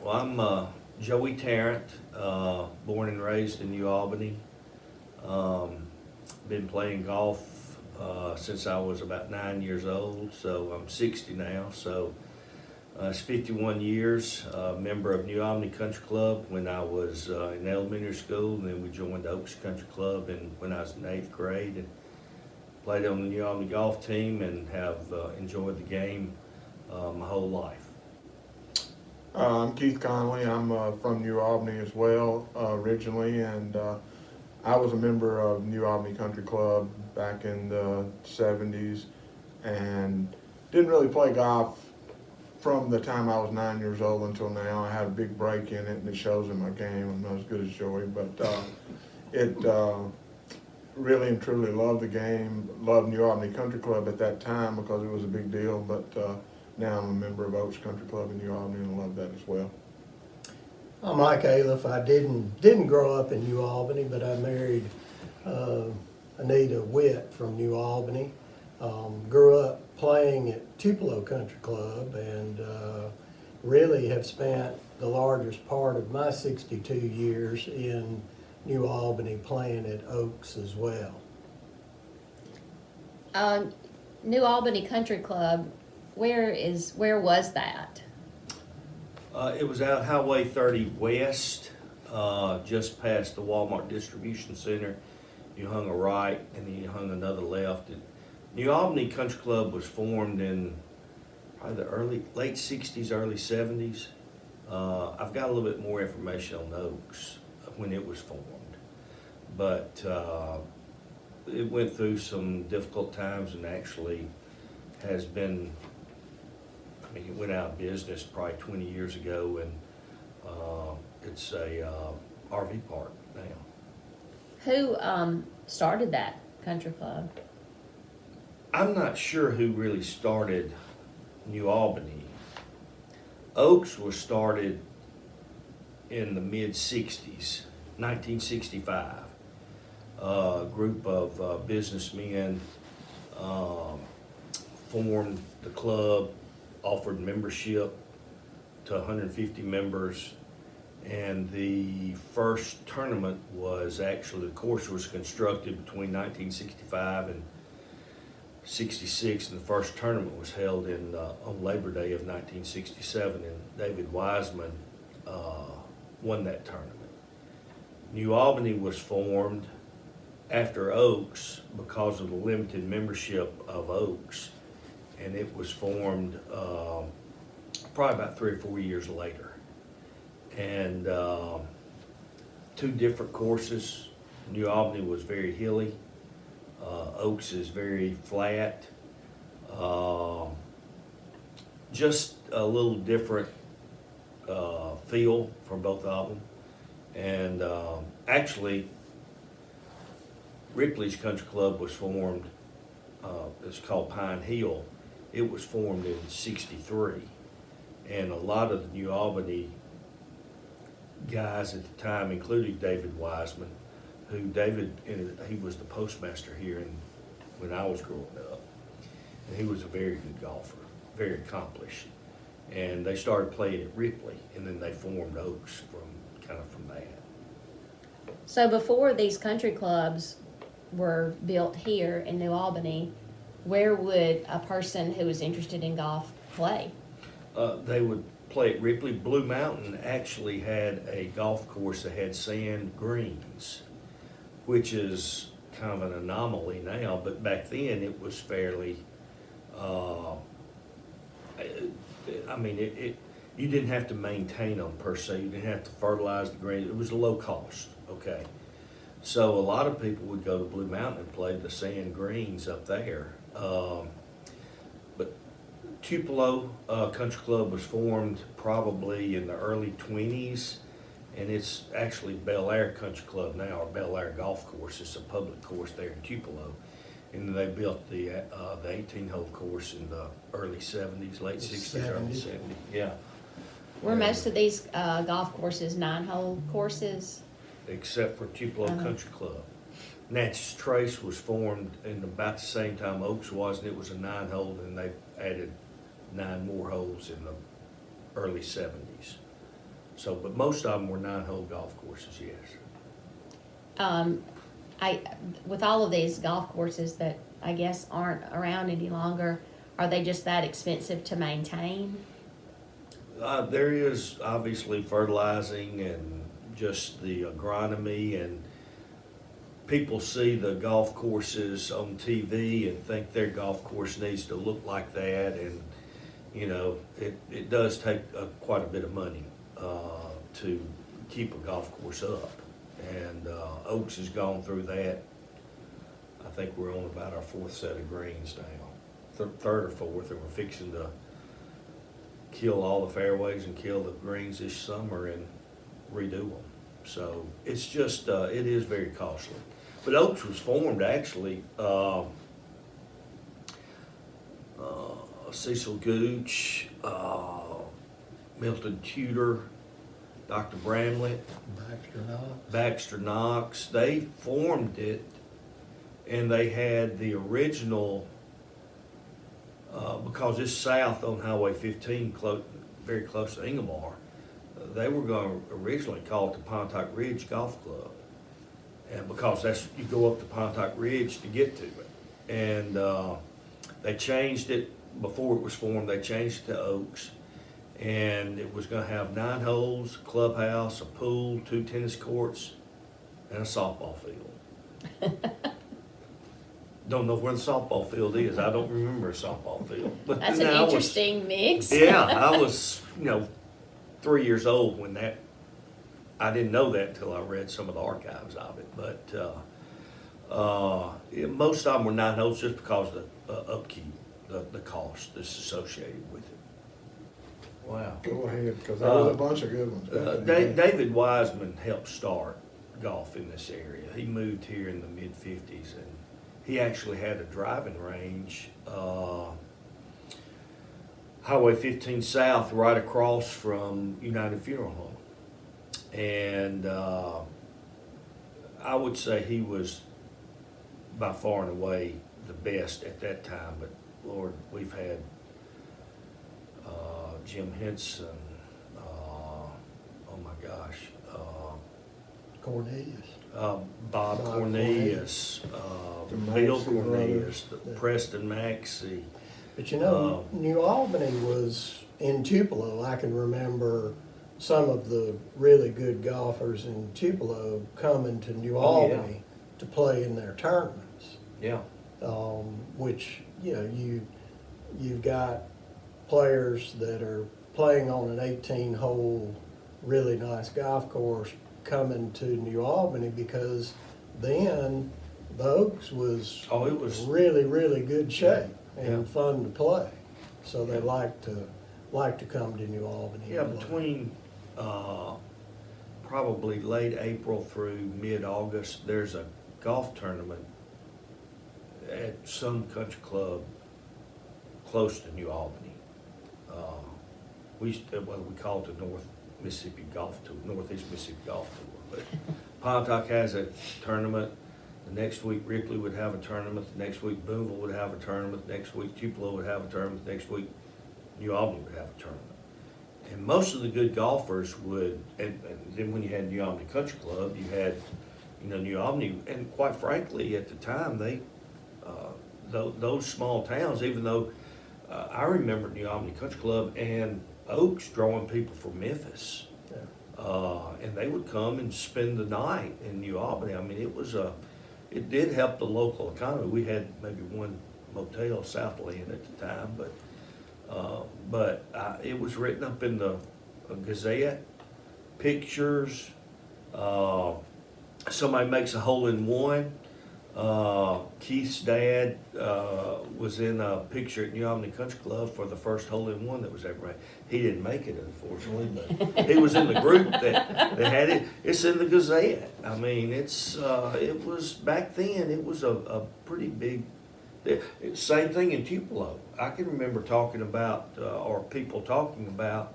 Well, I'm Joey Tarrant, born and raised in New Albany. Been playing golf since I was about 9 years old, so I'm 60 now. So it's 51 years. Member of New Albany Country Club when I was in elementary school, and then we joined the Oaks Country Club when I was in 8th grade, and played on the New Albany golf team and have enjoyed the game my whole life. I'm Keith Conley. I'm from New Albany as well, originally, and I was a member of New Albany Country Club back in the 70s, and didn't really play golf from the time I was 9 years old until now. I had a big break in it, and it shows in my game. I'm not as good as Joey, but it really and truly loved the game. Loved New Albany Country Club at that time because it was a big deal, but now I'm a member of Oaks Country Club in New Albany and I love that as well. I'm Mike Aliff. I didn't grow up in New Albany, but I married Anita Witt from New Albany. Grew up playing at Tupelo Country Club and really have spent the largest part of my 62 years in New Albany playing at Oaks as well. New Albany Country Club, where was that? It was out Highway 30 West, just past the Walmart Distribution Center. You hung a right and then you hung another left. New Albany Country Club was formed in probably the late 60s, early 70s. I've got a little bit more information on Oaks when it was formed, but it went through some difficult times and actually has been, it went out of business probably 20 years ago, and it's a RV park now. Who started that country club? I'm not sure who really started New Albany. Oaks was started in the mid-60s, 1965. A group of businessmen formed the club, offered membership to 150 members, and the first tournament was actually, the course was constructed between 1965 and 66, and the first tournament was held on Labor Day of 1967, and David Wiseman won that tournament. New Albany was formed after Oaks because of the limited membership of Oaks, and it was formed probably about 3 or 4 years later. And two different courses. New Albany was very hilly. Oaks is very flat. Just a little different feel for both of them. And actually, Ripley's Country Club was formed, it's called Pine Hill. It was formed in '63. And a lot of the New Albany guys at the time, including David Wiseman, he was the postmaster here when I was growing up. And he was a very good golfer, very accomplished. And they started playing at Ripley, and then they formed Oaks from that. So before these country clubs were built here in New Albany, where would a person who was interested in golf play? They would play at Ripley. Blue Mountain actually had a golf course that had sand greens, which is kind of an anomaly now, but back then it was fairly, you didn't have to maintain them per se. You didn't have to fertilize the greens. It was low cost, okay? So a lot of people would go to Blue Mountain and play the sand greens up there. But Tupelo Country Club was formed probably in the early 20s, and it's actually Bel Air Country Club now, or Bel Air Golf Course. It's a public course there in Tupelo. And they built the 18-hole course in the early 70s, late 60s, early 70s. Yeah. Were most of these golf courses 9-hole courses? Except for Tupelo Country Club. Natchez Trace was formed in about the same time Oaks was, and it was a 9-hole, and they added 9 more holes in the early 70s. So, but most of them were 9-hole golf courses, yes. With all of these golf courses that I guess aren't around any longer, are they just that expensive to maintain? There is obviously fertilizing and just the agronomy, and people see the golf courses on TV and think their golf course needs to look like that, and you know, it does take quite a bit of money to keep a golf course up, and Oaks has gone through that. I think we're on about our 4th set of greens now, 3rd or 4th, and we're fixing to kill all the fairways and kill the greens this summer and redo them. So it's just, it is very costly. But Oaks was formed actually, Cecil Gooch, Milton Tudor, Dr. Bramlett, Baxter Knox, they formed it, and they had the original, because it's south on Highway 15, very close to Ingomar, they were going to originally call it the Pontoc Ridge Golf Club. And because you go up the Pontoc Ridge to get to it. And they changed it, before it was formed, they changed it to Oaks. And it was gonna have 9 holes, a clubhouse, a pool, 2 tennis courts, and a softball field. Don't know where the softball field is. I don't remember a softball field. But That's then an I was- interesting mix. Yeah, I was, 3 years old when I didn't know that until I read some of the archives of it. But most of them were 9 holes just because of the upkeep, the cost that's associated with it. Wow. Go ahead, because there was a bunch of good ones back in the day. David Wiseman helped start golf in this area. He moved here in the mid-50s, and he actually had a driving range, Highway 15 South, right across from United Funeral Home. And I would say he was by far and away the best at that time. But Lord, we've had Jim Henson, oh my gosh, Cornelius. Bob Cornelius, The Bill Maxey Cornelius, brothers. Preston Maxey. But New Albany was in Tupelo. I can remember some of the really good golfers in Tupelo coming to New Oh, yeah. Albany to play in their tournaments. Yeah. Which, you've got players that are playing on an 18-hole really nice golf course coming to New Albany, because then the Oaks was Oh, it was. really, really good shape and Yeah. fun to play. So they like to come to New Albany. Yeah, and play. between probably late April through mid-August, there's a golf tournament at some country club close to New Albany. We call it the North Mississippi Golf Tour, Northeast Mississippi Golf Tour. But Pontoc has a tournament. The next week Ripley would have a tournament. The next week Boonville would have a tournament. Next week Tupelo would have a tournament. Next week New Albany would have a tournament. And most of the good golfers would, and then when you had New Albany Country Club, you had, New Albany, and quite frankly, at the time, those small towns, even though I remember New Albany Country Club and Oaks drawing people from Memphis. Yeah. And they would come and spend the night in New Albany. I mean, it did help the local economy. We had maybe one motel, Southland at the time, but it was written up in the Gazette, pictures. Somebody makes a hole-in-one. Keith's dad was in a picture at New Albany Country Club for the first hole-in-one that was ever made. He didn't make it, unfortunately, but he was in the group that had it. It's in the Gazette. I mean, it was, back then, it was a pretty big, same thing in Tupelo. I can remember talking about, or people talking about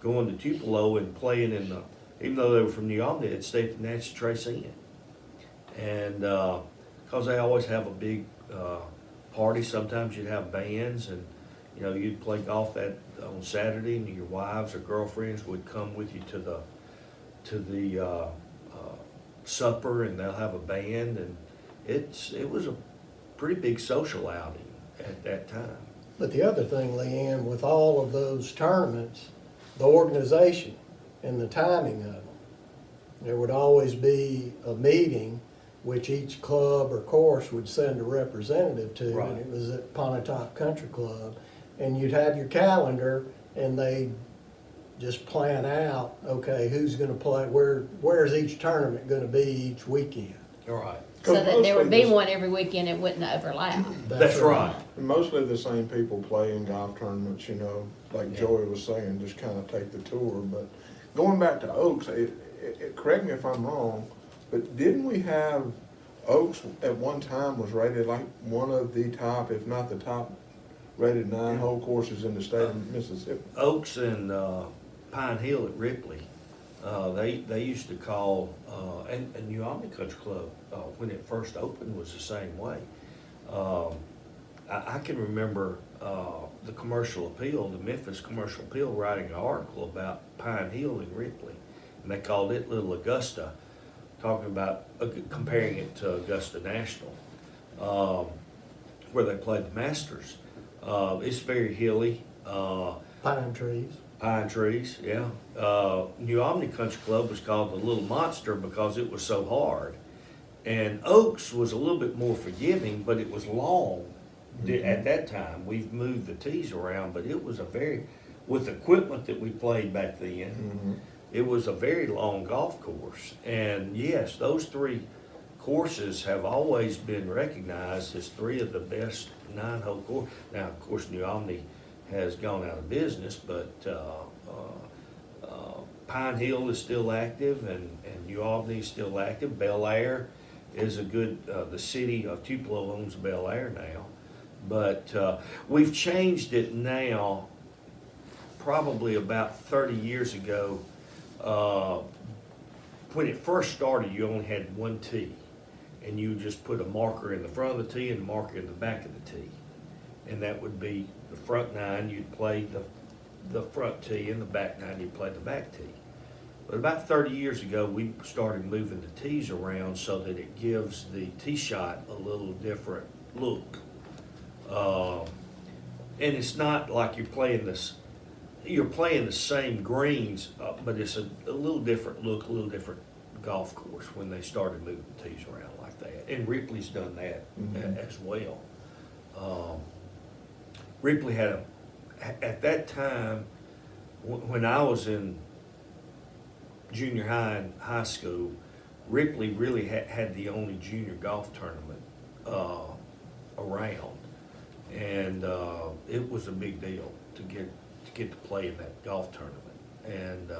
going to Tupelo and playing even though they were from New Albany, they'd stay at the Nancy Trace Inn. And, because they always have a big party, sometimes you'd have bands, and, You know, you'd play golf on Saturday, and your wives or girlfriends would come with you to the supper, and they'll have a band, and it was a pretty big social outing at that time. But the other thing, Leanne, with all of those tournaments, the organization and the timing of them, there would always be a meeting which each club or course would send a representative to, Right. and it was at Pontotoc Country Club. And you'd have your calendar, and they'd just plan out, okay, who's gonna play, where's each tournament gonna be each weekend? All right. So that there Mostly would be the- one every weekend, it wouldn't overlap. That's right. Mostly the same people play in golf tournaments, you know, like Yeah. Joey was saying, just kind of take the tour. But going back to Oaks, correct me if I'm wrong, but didn't we have Oaks at one time was rated like one of the top, if not the top, rated 9-hole courses in the state of Mississippi? Oaks and Pine Hill at Ripley, they used to call, and New Albany Country Club, when it first opened, was the same way. I can remember the Commercial Appeal, the Memphis Commercial Appeal, writing an article about Pine Hill in Ripley, and they called it Little Augusta, talking about comparing it to Augusta National, where they played the Masters. It's very hilly. Pine trees. Pine trees, yeah. New Albany Country Club was called the Little Monster because it was so hard. And Oaks was a little bit more forgiving, but it was long. At that time, we've moved the tees around, but it was with equipment that we played back then, it was a very long golf course. And yes, those three courses have always been recognized as three of the best 9-hole courses. Now, of course, New Albany has gone out of business, but Pine Hill is still active, and New Albany is still active. Bel Air is a good, the city of Tupelo owns Bel Air now. But we've changed it now, probably about 30 years ago. When it first started, you only had one tee, and you just put a marker in the front of the tee and a marker in the back of the tee. And that would be the front 9, you'd play the front tee, and the back 9, you'd play the back tee. But about 30 years ago, we started moving the tees around so that it gives the tee shot a little different look. And it's not like you're playing the same greens, but it's a little different look, a little different golf course when they started moving the tees around like that. And Ripley's done that as well. Ripley had at that time, when I was in junior high and high school, Ripley really had the only junior golf tournament around. And it was a big deal to get to play in that golf tournament. And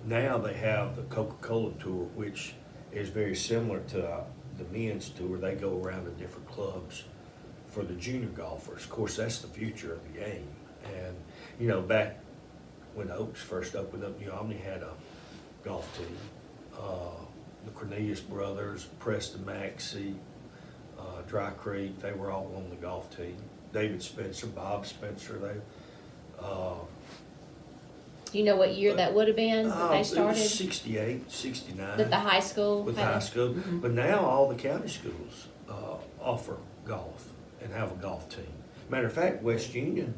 now they have the Coca-Cola Tour, which is very similar to the men's tour. They go around to different clubs for the junior golfers. Of course, that's the future of the game. And, you know, back when Oaks first opened up, New Albany had a golf team. The Cornelius brothers, Preston Maxey, Dry Creek, they were all on the golf team. David Spencer, Bob Spencer, Do you know what year that would have been that they It was started? 68, 69. That the high school With had high a- school. Mhm. But now all the county schools offer golf and have a golf team. Matter of fact, West Union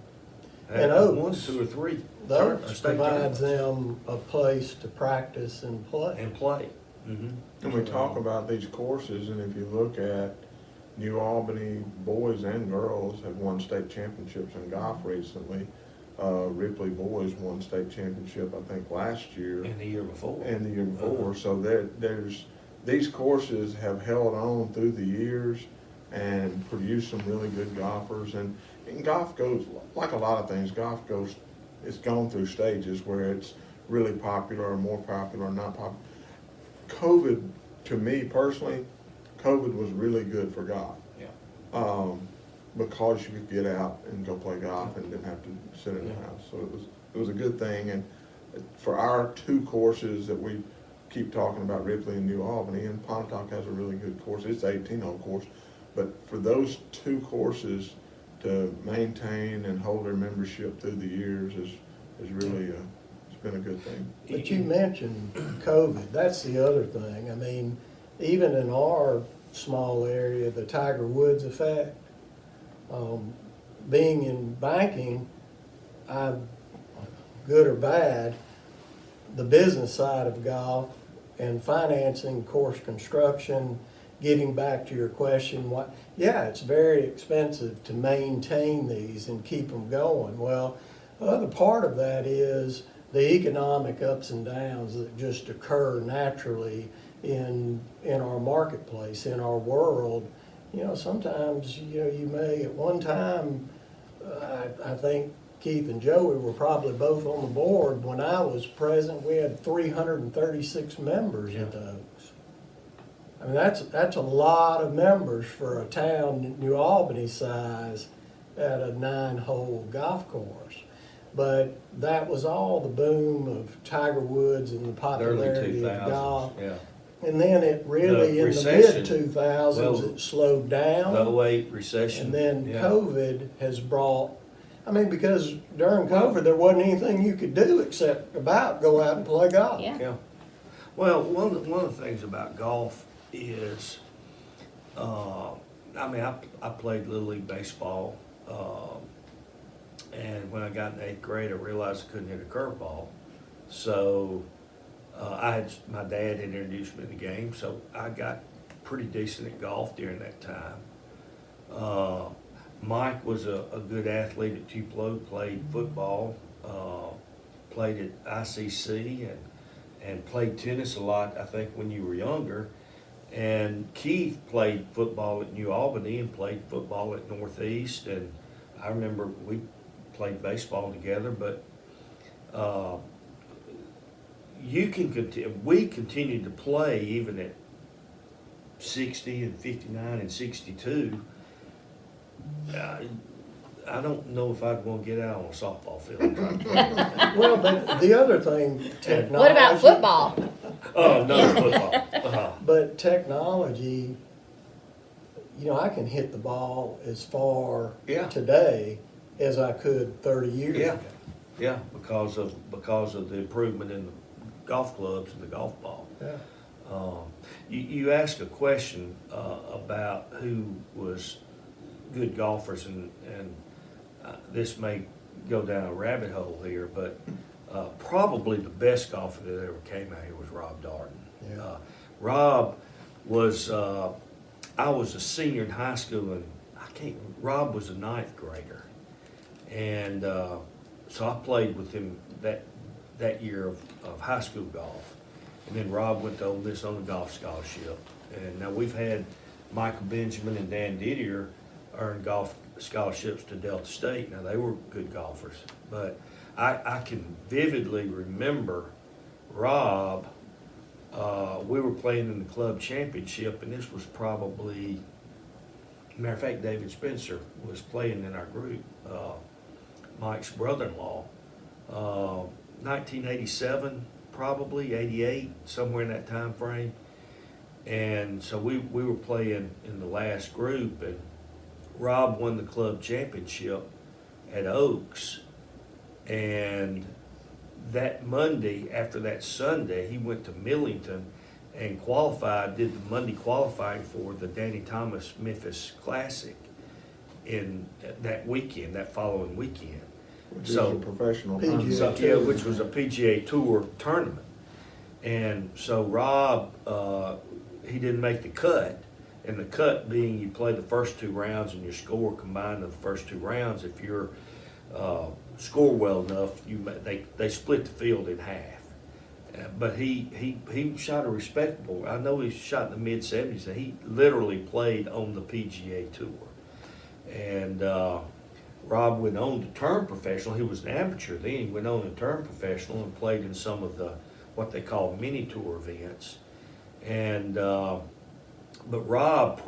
had And Oaks. 1, 2, or 3 Those state provides tournaments them a place to practice and play. and play. Mm-hmm. And we talk about these courses, and if you look at New Albany, boys and girls have won state championships in golf recently. Ripley boys won state championship, I think, last year And the year before. and the year before. So there's these courses have held on through the years and produced some really good golfers. And golf goes, like a lot of things, it's gone through stages where it's really popular or more popular or not popular. COVID, to me personally, COVID was really good for golf. Yeah. Because you could get out and go play golf and didn't have to sit in the Yeah. house. So it was a good thing. And for our two courses that we keep talking about, Ripley and New Albany, and Pontotoc has a really good course. It's an 18-hole course. But for those two courses to maintain and hold their membership through the years is really, it's been a good thing. But you mentioned COVID, that's the other thing. I mean, even in our small area, the Tiger Woods effect, being in banking, good or bad, the business side of golf and financing, course construction, getting back to your question, yeah, it's very expensive to maintain these and keep them going. Well, the other part of that is the economic ups and downs that just occur naturally in our marketplace, in our world. You know, sometimes, you know, you may, at one time, I think Keith and Joey were probably both on the board. When I was present, we had 336 members at the Oaks. I mean, that's a lot of members for a town New Albany size at a 9-hole golf course. But that was all the boom of Tiger Woods and the popularity of golf. Yeah. And then it really, The in recession, the mid-2000s, it slowed down. The 08 recession. And then yeah. COVID has brought, I mean, because during COVID, there wasn't anything you could do except about go out and play golf. Yeah. Yeah. Well, one of the things about golf is, I mean, I played Little League Baseball, and when I got in 8th grade, I realized I couldn't hit a curveball. So my dad had introduced me to the game, so I got pretty decent at golf during that time. Mike was a good athlete at Tupelo, played football, played at ICC, and played tennis a lot, I think, when you were younger. And Keith played football at New Albany and played football at Northeast. And I remember we played baseball together, but we continued to play even at 60 and 59 and 62. I don't know if I'd want to get out on a softball field and try to play. Well, but the other thing, technology. What about football? Oh, no, football. But technology, you know, I can hit the ball as far Yeah. today as I could 30 years Yeah, ago. yeah, because of the improvement in the golf clubs and the golf ball. Yeah. You asked a question about who was good golfers, and this may go down a rabbit hole here, but probably the best golfer that ever came out here was Rob Darden. Yeah. Rob was, I was a senior in high school, and Rob was a 9th grader. And so I played with him that year of high school golf. And then Rob went to Ole Miss on a golf scholarship. And now we've had Michael Benjamin and Dan Didier earn golf scholarships to Delta State. Now, they were good golfers. But I can vividly remember Rob, we were playing in the club championship, and this was probably, matter of fact, David Spencer was playing in our group, Mike's brother-in-law. 1987, probably, 88, somewhere in that time frame. And so we were playing in the last group, and Rob won the club championship at Oaks. And that Monday, after that Sunday, he went to Millington and did the Monday qualifying for the Danny Thomas Memphis Classic in that following weekend. Which is a professional PGA tournament. So, yeah, which was a PGA Tour tournament. And so Rob, he didn't make the cut. And the cut being you play the first 2 rounds and your score combined of the first 2 rounds. If you're score well enough, they split the field in half. But he shot a respectable. I know he shot in the mid-70s. And he literally played on the PGA Tour. And Rob went on to turn professional. He was an amateur then. He went on to turn professional and played in some of the what they call mini tour events. And but Rob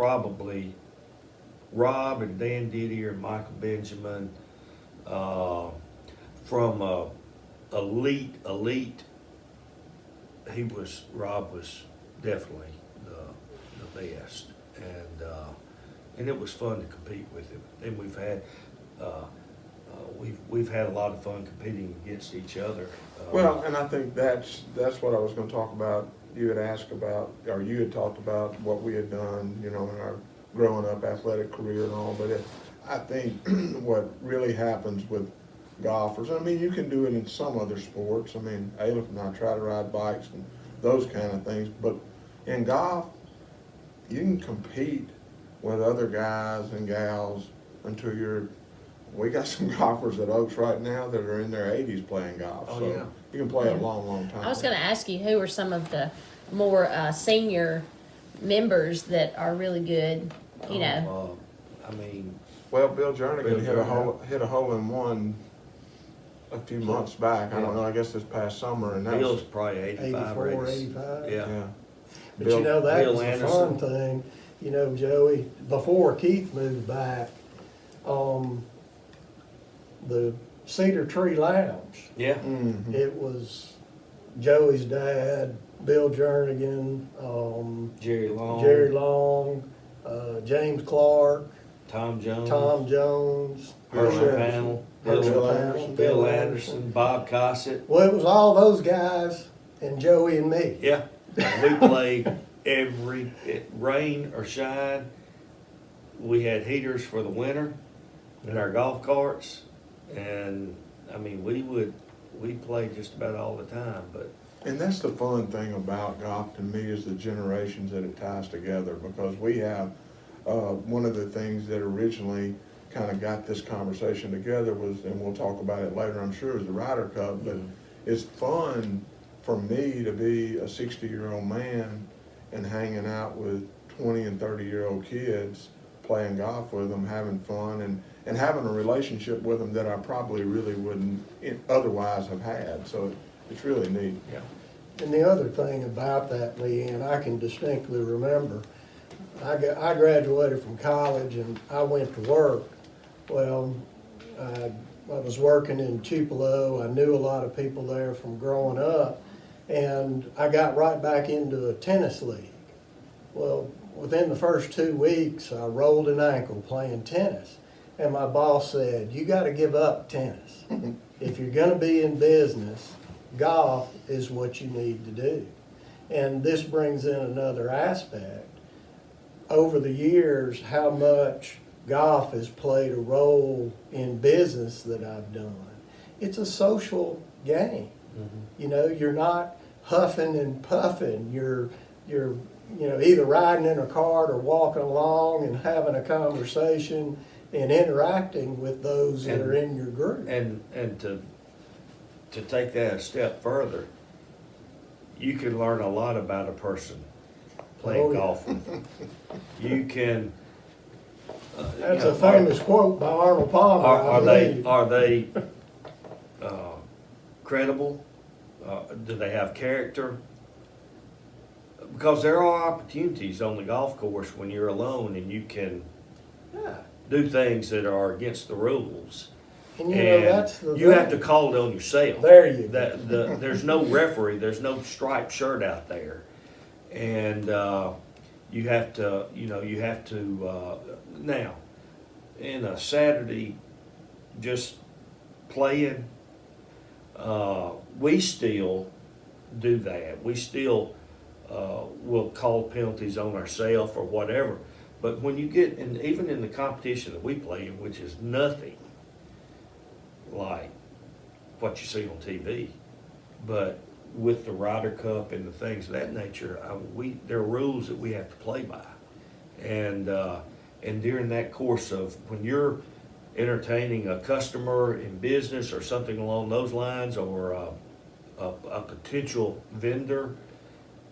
and Dan Didier and Michael Benjamin, from elite, Rob was definitely the best. And and it was fun to compete with him. And we've had a lot of fun competing against each other. Well, and I think that's what I was gonna talk about. You had asked about, or you had talked about what we had done, you know, in our growing up athletic career and all, but I think what really happens with golfers, I mean, you can do it in some other sports. I mean, Aleph and I try to ride bikes and those kind of things, but in golf, you can compete with other guys and gals until we got some golfers at Oaks right now that are in their 80s playing golf. Oh, So yeah. you can play a Yeah. long, long time. I was gonna ask you, who are some of the more senior members that are really good, you know? I mean, Well, Bill Jernigan Bill hit a hole in one a few months back. I don't know, I guess this past summer, and that Bill's was, probably 85 or 84, 80. 85. Yeah. yeah. But Bill- you know, that Bill was the Anderson. fun thing, you know, Joey, before Keith moved back, the Cedar Tree Lounge, Yeah. Mhm. it was Joey's dad, Bill Jernigan, Jerry Long. Jerry Long, James Clark, Tom Jones. Tom Jones. Herschel Bill Panel. Herschel Bill Panel, Bill Anderson. Bob Cossett. Well, it was all those guys and Joey and me. Yeah. We played rain or shine. We had heaters for the winter in our golf carts. And, I mean, we played just about all the time, but And that's the fun thing about golf to me is the generations that it ties together, because we have, one of the things that originally kind of got this conversation together was, and we'll talk about it later, I'm sure, is the Ryder Cup, but it's fun for me to be a 60-year-old man and hanging out with 20 and 30-year-old kids, playing golf with them, having fun, and having a relationship with them that I probably really wouldn't otherwise have had. So it's really neat. yeah. And the other thing about that, Leanne, I can distinctly remember, I graduated from college and I went to work. Well, I was working in Tupelo. I knew a lot of people there from growing up, and I got right back into a tennis league. Well, within the first 2 weeks, I rolled an ankle playing tennis, and my boss said, "You got to give up tennis. If you're going to be in business, golf is what you need to do." And this brings in another aspect. Over the years, how much golf has played a role in business that I've done. It's a social game. You know, you're not huffing and puffing. You're either riding in a cart or walking along and having a conversation and interacting with those that are in your group. And to take that a step further, you can learn a lot about a person playing Oh, yeah. golf with them. You can. That's a famous quote by Arnold Palmer. I believe. Are they credible? Do they have character? Because there are opportunities on the golf course when you're alone and you can Yeah. do things that are against the rules. And you know, that's the you have thing. to call it on yourself. There you go. There's no referee, there's no striped shirt out there. And you have to, now, in a Saturday, just playing, we still do that. We still will call penalties on ourselves or whatever. But when you get, and even in the competition that we play in, which is nothing like what you see on TV, but with the Ryder Cup and the things of that nature, there are rules that we have to play by. And during that course of when you're entertaining a customer in business or something along those lines, or a potential vendor,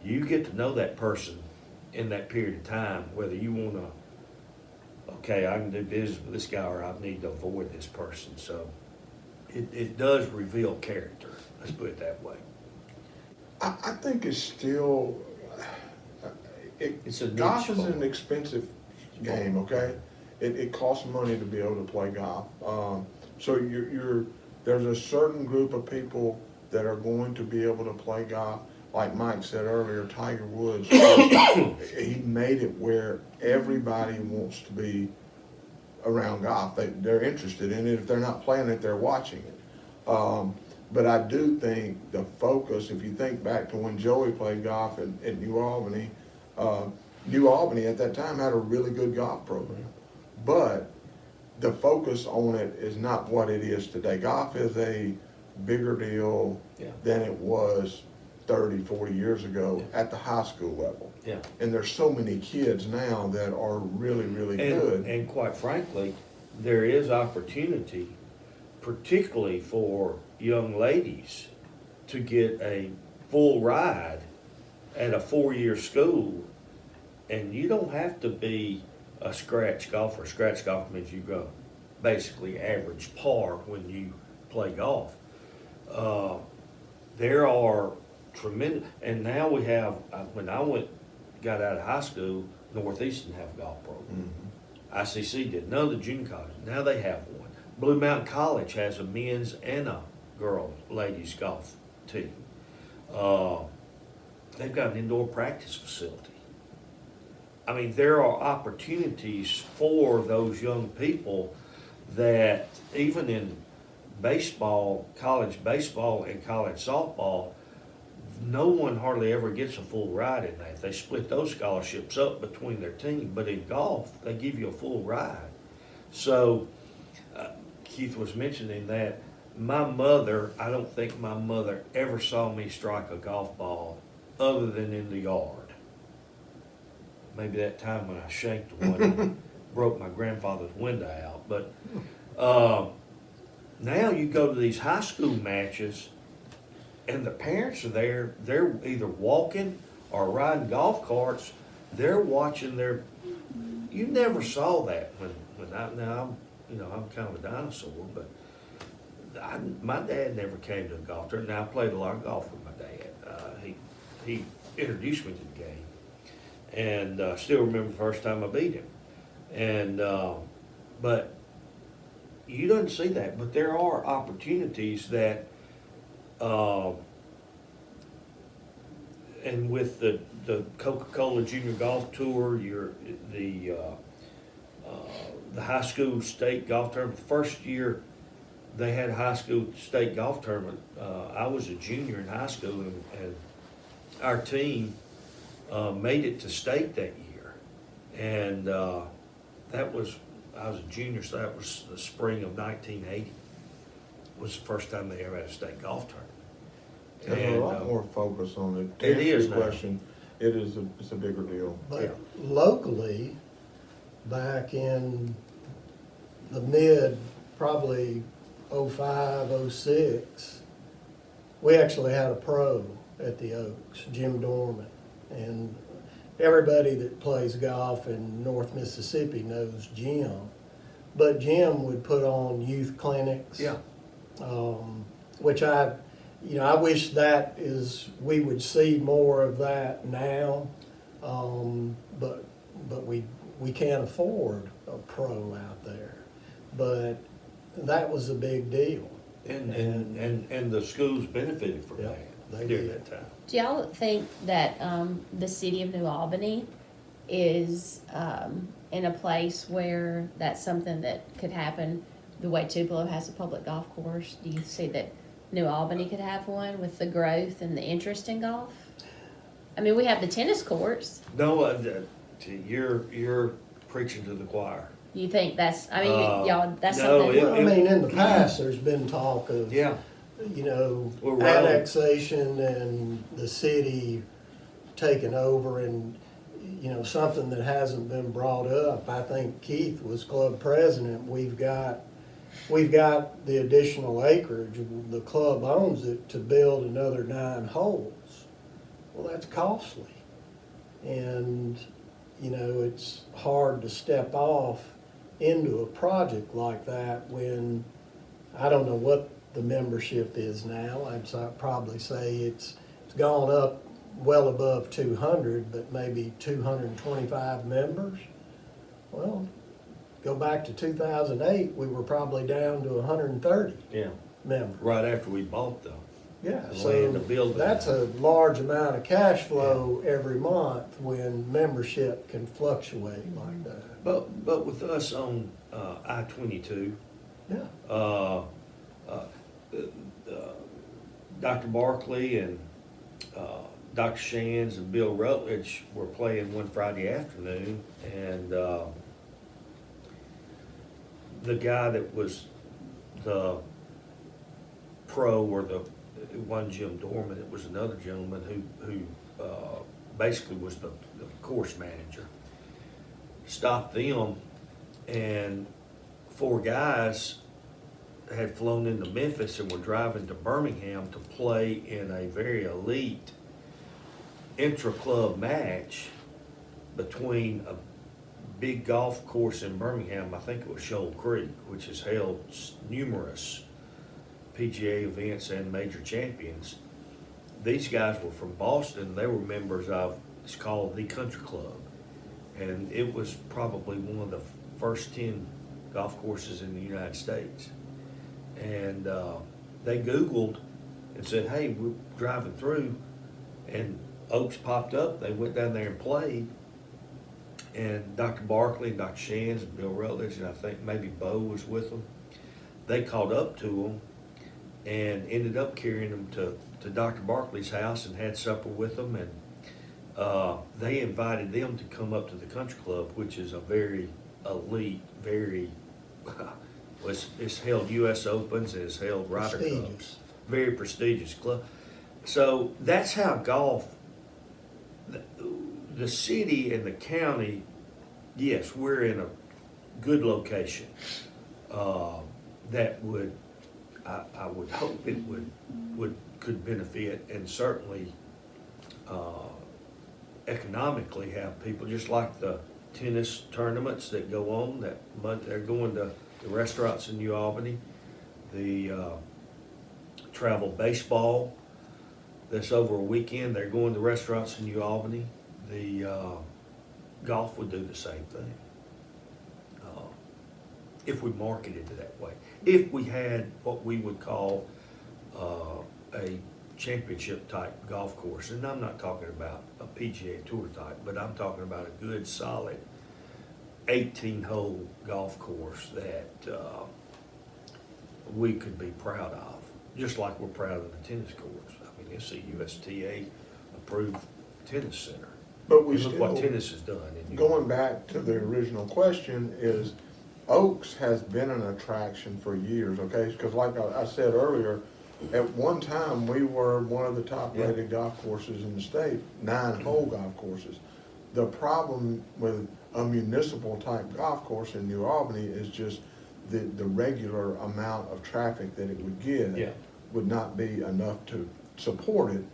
you get to know that person in that period of time, whether you want to, okay, I can do business with this guy or I need to avoid this person. So it does reveal character, let's put it that way. I think it's still, It's a niche golf is sport. an expensive game, okay? It costs money to be able to play golf. So there's a certain group of people that are going to be able to play golf, like Mike said earlier, Tiger Woods, he made it where everybody wants to be around golf. They're interested in it. If they're not playing it, they're watching it. But I do think the focus, if you think back to when Joey played golf at New Albany at that time had a really good golf program. But the focus on it is not what it is today. Golf is a bigger deal than it was 30, 40 years ago at the high school level. Yeah. And there's so many kids now that are really, really good. And quite frankly, there is opportunity, particularly for young ladies, to get a full ride at a 4-year school, and you don't have to be a scratch golfer. Scratch golf means you go basically average par when you play golf. There are tremendous, and now we have, when I got out of high school, Northeastern have a golf program. ICC did. None of the junior colleges. Now they have one. Blue Mountain College has a men's and a ladies golf team. They've got an indoor practice facility. I mean, there are opportunities for those young people that even in baseball, college baseball and college softball, no one hardly ever gets a full ride in that. They split those scholarships up between their team, but in golf, they give you a full ride. So, Keith was mentioning that. My mother, I don't think my mother ever saw me strike a golf ball other than in the yard. Maybe that time when I shanked one and broke my grandfather's window out. But now you go to these high school matches, and the parents are there. They're either walking or riding golf carts. They're watching their. You never saw that when I'm kind of a dinosaur, but my dad never came to a golf tournament. Now I played a lot of golf with my dad. He introduced me to the game, and I still remember the first time I beat him. And but you don't see that. But there are opportunities that. And with the Coca-Cola Junior Golf Tour, the high school state golf tournament. The first year they had a high school state golf tournament, I was a junior in high school, and our team made it to state that year. And I was a junior, so that was the spring of 1980. Was the first time they ever had a state golf tournament. There's a lot more focus on it. To It answer is your now. question. It's a bigger deal. But locally, back in the mid, probably 05, 06, we actually had a pro at the Oaks, Jim Dorman. And everybody that plays golf in North Mississippi knows Jim. But Jim would put on youth clinics. Yeah. Which I wish we would see more of that now, but we can't afford a pro out there. But that was a big deal. And the schools benefited from Yeah, that they during did. that time. Do y'all think that the city of New Albany is in a place where that's something that could happen the way Tupelo has a public golf course? Do you see that New Albany could have one with the growth and the interest in golf? I mean, we have the tennis courts. No, you're preaching to the choir. You think that's, I mean, y'all, that's no, something. Well, I mean, in the past, there's been talk of, Yeah. Well, right. annexation and the city taking over, and, something that hasn't been brought up. I think Keith was club president. We've got the additional acreage, the club owns it, to build another 9 holes. Well, that's costly. And, it's hard to step off into a project like that when, I don't know what the membership is now. I'd probably say it's gone up well above 200, but maybe 225 members. Well, go back to 2008, we were probably down to 130 Yeah. members. Right after we bought the Yeah, the so land to build it. that's a large amount of cash flow every month when membership can fluctuate like that. But with us on I-22, Yeah, uh, Dr. Barkley and Dr. Shands and Bill Rutledge were playing one Friday afternoon, and the guy that was the pro, or it wasn't Jim Dorman, it was another gentleman who basically was the course manager, stopped them, and 4 guys had flown into Memphis and were driving to Birmingham to play in a very elite intra-club match between a big golf course in Birmingham, I think it was Shoal Creek, which has held numerous PGA events and major champions. These guys were from Boston. They were members of, it's called the Country Club. And it was probably one of the first 10 golf courses in the United States. And they Googled and said, hey, we're driving through, and Oaks popped up. They went down there and played. And Dr. Barkley and Dr. Shands and Bill Rutledge, and I think maybe Bo was with them, they called up to them and ended up carrying them to Dr. Barkley's house and had supper with them. And they invited them to come up to the Country Club, which is a very elite, very, it's held U.S. Opens, it's held Ryder Cups. prestigious. Very prestigious club. So that's how golf, the city and the county, yes, we're in a good location. That would, I would hope it could benefit, and certainly economically have people, just like the tennis tournaments that go on, that month they're going to the restaurants in New Albany, the travel baseball that's over a weekend, they're going to restaurants in New Albany. The golf would do the same thing if we marketed it that way. If we had what we would call a championship type golf course, and I'm not talking about a PGA Tour type, but I'm talking about a good solid 18-hole golf course that we could be proud of, just like we're proud of the tennis courts. I mean, it's a USTA approved tennis center. But we And look what still, tennis has done. in going back to the original question, is Oaks has been an attraction for years, okay? Because like I said earlier, at one time, we were one of the top rated golf courses in the state, 9-hole golf courses. The problem with a municipal type golf course in New Albany is just the regular amount of traffic that it would get would not be enough to support it.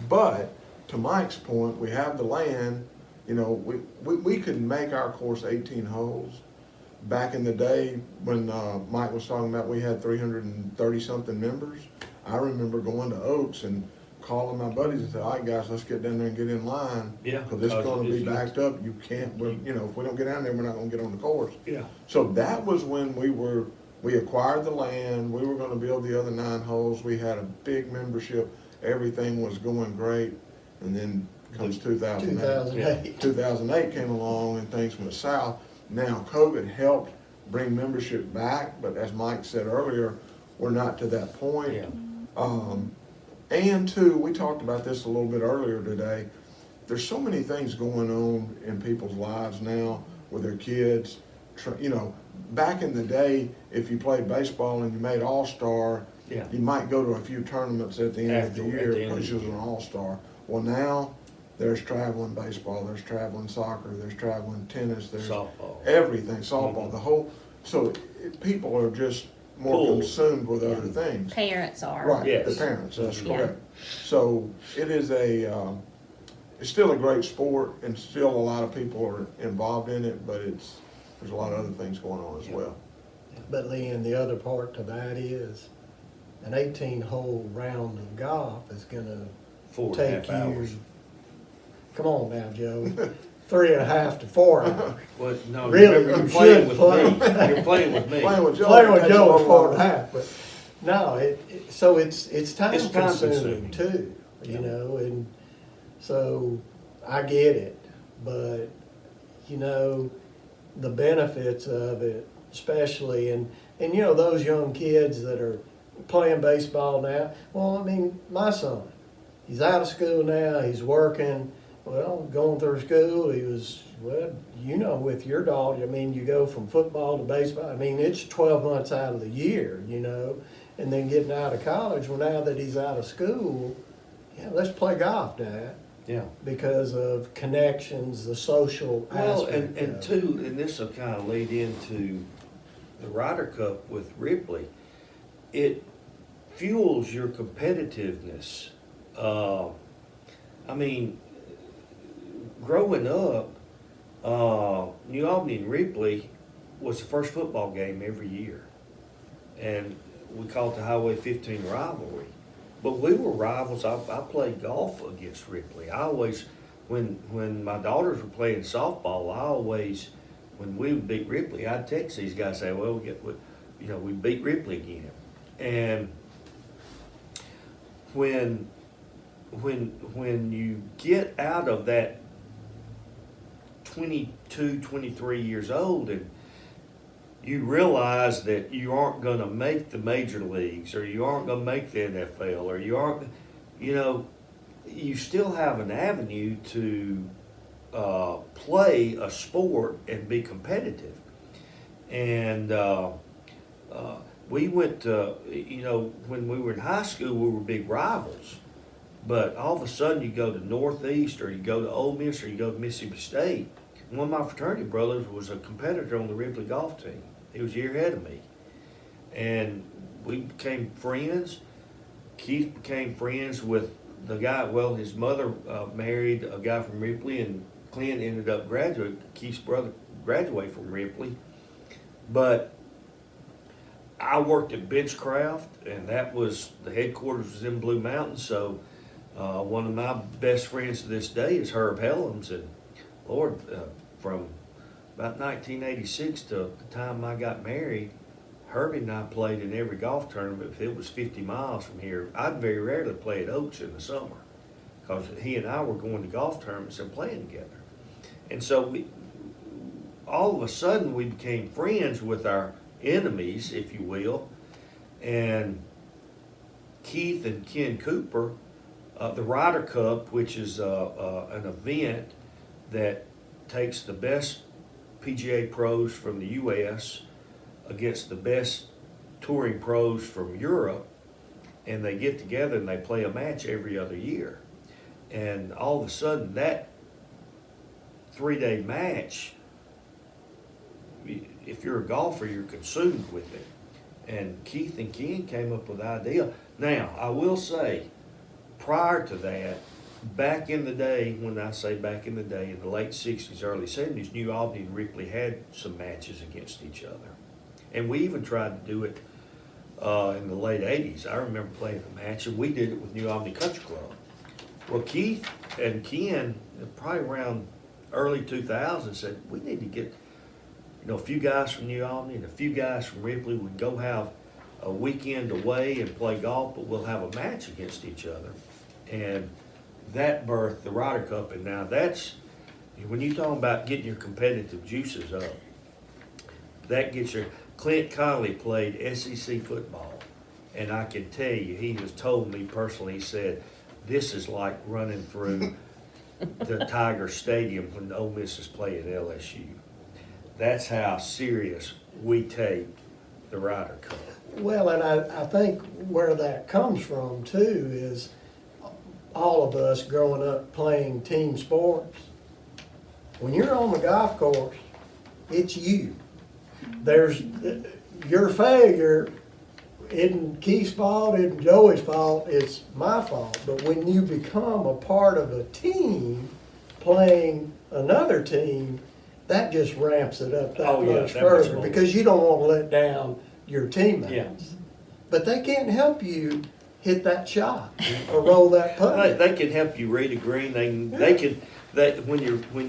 But to Mike's point, we have the land, you know, we could make our course 18 holes. Back in the day when Mike was talking about we had 330 something members, I remember going to Oaks and calling my buddies and said, all right guys, let's get down there and get in line. Yeah, Because it's gonna be backed up, you can't, you know, if we don't get down there, we're not gonna get on the course. Yeah. So that was when we acquired the land, we were gonna build the other 9 holes, we had a big membership, everything was going great, and then comes 2008. 2008. 2008 came along and things went south. Now, COVID helped bring membership back, but as Mike said earlier, we're not to that point. Yeah. And two, we talked about this a little bit earlier today, there's so many things going on in people's lives now with their kids. You know, back in the day, if you played baseball and you made All-Star, you might go to a few tournaments at the end of the year because you was an All-Star. Well, now, there's traveling baseball, there's traveling soccer, there's traveling tennis, there's softball, everything, softball, the whole, so people are just more consumed with other things. Parents are. Right, Yes. the parents, that's Yeah. correct. So it is it's still a great sport, and still a lot of people are involved in it, but there's a lot of other things going on as well. But Lynn, the other part to that is an 18-hole round of golf is gonna 4.5 take you, hours. come on now, Joe, 3.5 to 4 hours. Well, no, Really, remember, you you're playing should with play. me. You're playing with me. Playing with Joe. Playing with takes a Joe is little 4.5, but No, so it's time It's time consuming consuming. too, you Yeah. know, and so I get it, but you know, the benefits of it, especially, and you know, those young kids that are playing baseball now, well, I mean, my son, he's out of school now, he's working, well, going through school, he was, well, you know, with your daughter, I mean, you go from football to baseball, I mean, it's 12 months out of the year, you know, and then getting out of college, well, now that he's out of school, yeah, let's play golf, Dad, Yeah. because of connections, the social Well, aspect and of it. two, and this will kind of lead into the Ryder Cup with Ripley. It fuels your competitiveness. I mean, growing up, New Albany and Ripley was the first football game every year. And we called it the Highway 15 rivalry. But we were rivals. I played golf against Ripley. I always, when my daughters were playing softball, I always, when we would beat Ripley, I'd text these guys, say, well, we beat Ripley again. And when you get out of that 22, 23 years old and you realize that you aren't going to make the major leagues or you aren't going to make the NFL or you aren't, you still have an avenue to play a sport and be competitive. And we went to, when we were in high school, we were big rivals. But all of a sudden you go to Northeast or you go to Ole Miss or you go to Mississippi State. One of my fraternity brothers was a competitor on the Ripley golf team. He was a year ahead of me. And we became friends. Keith became friends with the guy, well, his mother married a guy from Ripley, and Clint ended up graduating. Keith's brother graduated from Ripley. But I worked at Benchcraft, and that was, the headquarters was in Blue Mountain, so one of my best friends to this day is Herb Helms, and Lord, from about 1986 to the time I got married, Herbie and I played in every golf tournament. If it was 50 miles from here, I'd very rarely play at Oaks in the summer because he and I were going to golf tournaments and playing together. And so all of a sudden we became friends with our enemies, if you will. And Keith and Ken Cooper, the Ryder Cup, which is an event that takes the best PGA pros from the U.S. against the best touring pros from Europe, and they get together and they play a match every other year. And all of a sudden, that 3-day match, if you're a golfer, you're consumed with it. And Keith and Ken came up with the idea. Now, I will say, prior to that, back in the day, when I say back in the day, in the late 60s, early 70s, New Albany and Ripley had some matches against each other. And we even tried to do it in the late 80s. I remember playing a match, and we did it with New Albany Country Club. Well, Keith and Ken, probably around early 2000, said, we need to get a few guys from New Albany and a few guys from Ripley. We can go have a weekend away and play golf, but we'll have a match against each other. And that birthed the Ryder Cup, and now that's, when you're talking about getting your competitive juices up, that gets your, Clint Conley played SEC football, and I can tell you, he has told me personally, he said, this is like running through the Tiger Stadium when Ole Miss is playing LSU. That's how serious we take the Ryder Cup. Well, and I think where that comes from too is all of us growing up playing team sports. When you're on the golf course, it's you. There's your failure isn't Keith's fault, isn't Joey's fault, it's my fault. But when you become a part of a team playing another team, that just ramps it up that much that further much more. because you don't want to let down your teammates. Yeah. But they can't help you hit that shot or roll that putt. They can help you read a green. When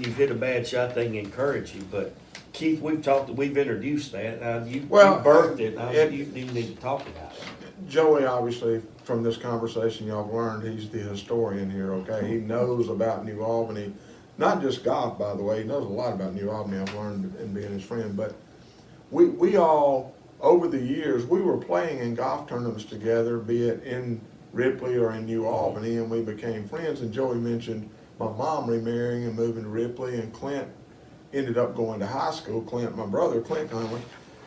you've hit a bad shot, they can encourage you. But Keith, we've introduced that, you Well, birthed it, it- you need to talk about it. Joey, obviously, from this conversation y'all have learned, he's the historian here, okay? He knows about New Albany, not just golf, by the way, he knows a lot about New Albany, I've learned in being his friend, but we all, over the years, we were playing in golf tournaments together, be it in Ripley or in New Albany, and we became friends, and Joey mentioned my mom remarrying and moving to Ripley, and Clint ended up going to high school, Clint, my brother, Clint Conley.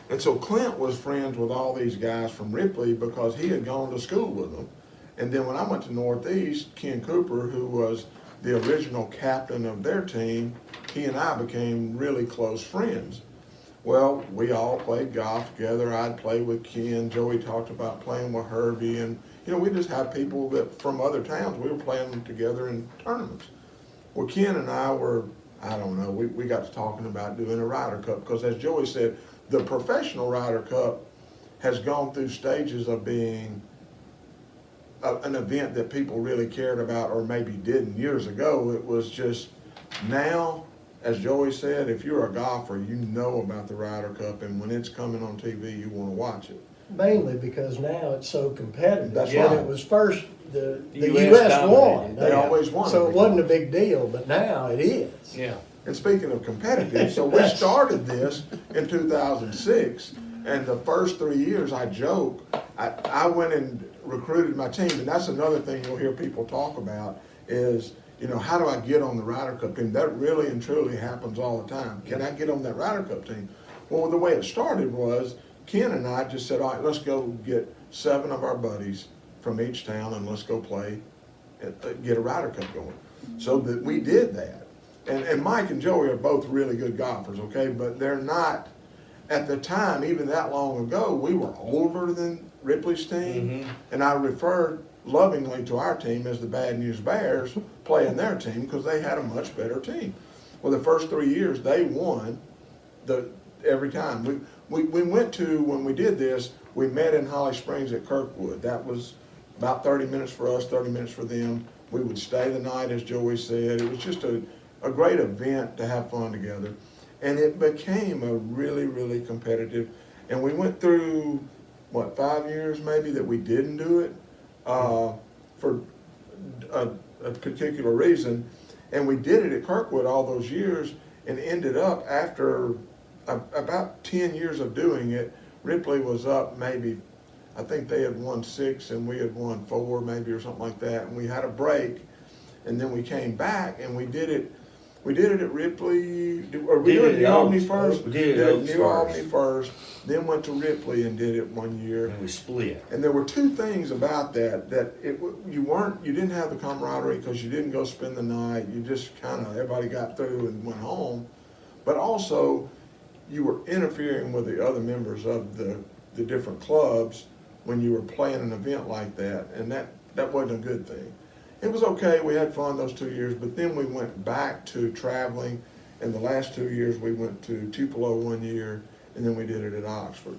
And so Clint was friends with all these guys from Ripley because he had gone to school with them. And then when I went to Northeast, Ken Cooper, who was the original captain of their team, he and I became really close friends. Well, we all played golf together. I'd play with Ken. Joey talked about playing with Herbie. And, you know, we just had people that from other towns, we were playing together in tournaments. Well, Ken and I were, I don't know, we got to talking about doing a Ryder Cup because as Joey said, the professional Ryder Cup has gone through stages of being an event that people really cared about or maybe didn't years ago. It was just now, as Joey said, if you're a golfer, you know about the Ryder Cup, and when it's coming on TV, you want to watch it. Mainly because now it's so competitive. That's When right. it was first, the US US won. dominated. They always won. So it wasn't a big deal, but now it is. Yeah. And speaking of competitive, so we started this in 2006, and the first 3 years, I joke, I went and recruited my team, and that's another thing you'll hear people talk about is, you know, how do I get on the Ryder Cup team? That really and truly happens all the time. Can I get on that Ryder Cup team? Well, the way it started was Ken and I just said, all right, let's go get 7 of our buddies from each town and let's go play, get a Ryder Cup going. So that we did that. And Mike and Joey are both really good golfers, okay? But they're not, at the time, even that long ago, we were older than Ripley's team. And I referred lovingly to our team as the Bad News Bears playing their team because they had a much better team. Well, the first 3 years, they won every time. We went to, when we did this, we met in Holly Springs at Kirkwood. That was about 30 minutes for us, 30 minutes for them. We would stay the night, as Joey said. It was just a great event to have fun together. And it became a really, really competitive, and we went through, 5 years maybe that we didn't do it for a particular reason. And we did it at Kirkwood all those years and ended up after about 10 years of doing it, Ripley was up maybe, I think they had won 6 and we had won 4 maybe or something like that. And we had a break and then we came back and we did it at Ripley, or we did it at New Albany first? We did it at New Albany first, then went to Ripley and did it one year. And we split. And there were 2 things about that you didn't have the camaraderie because you didn't go spend the night. You just kind of, everybody got through and went home. But also, you were interfering with the other members of the different clubs when you were playing an event like that, and that wasn't a good thing. It was okay, we had fun those 2 years, but then we went back to traveling, and the last 2 years we went to Tupelo 1 year, and then we did it at Oxford.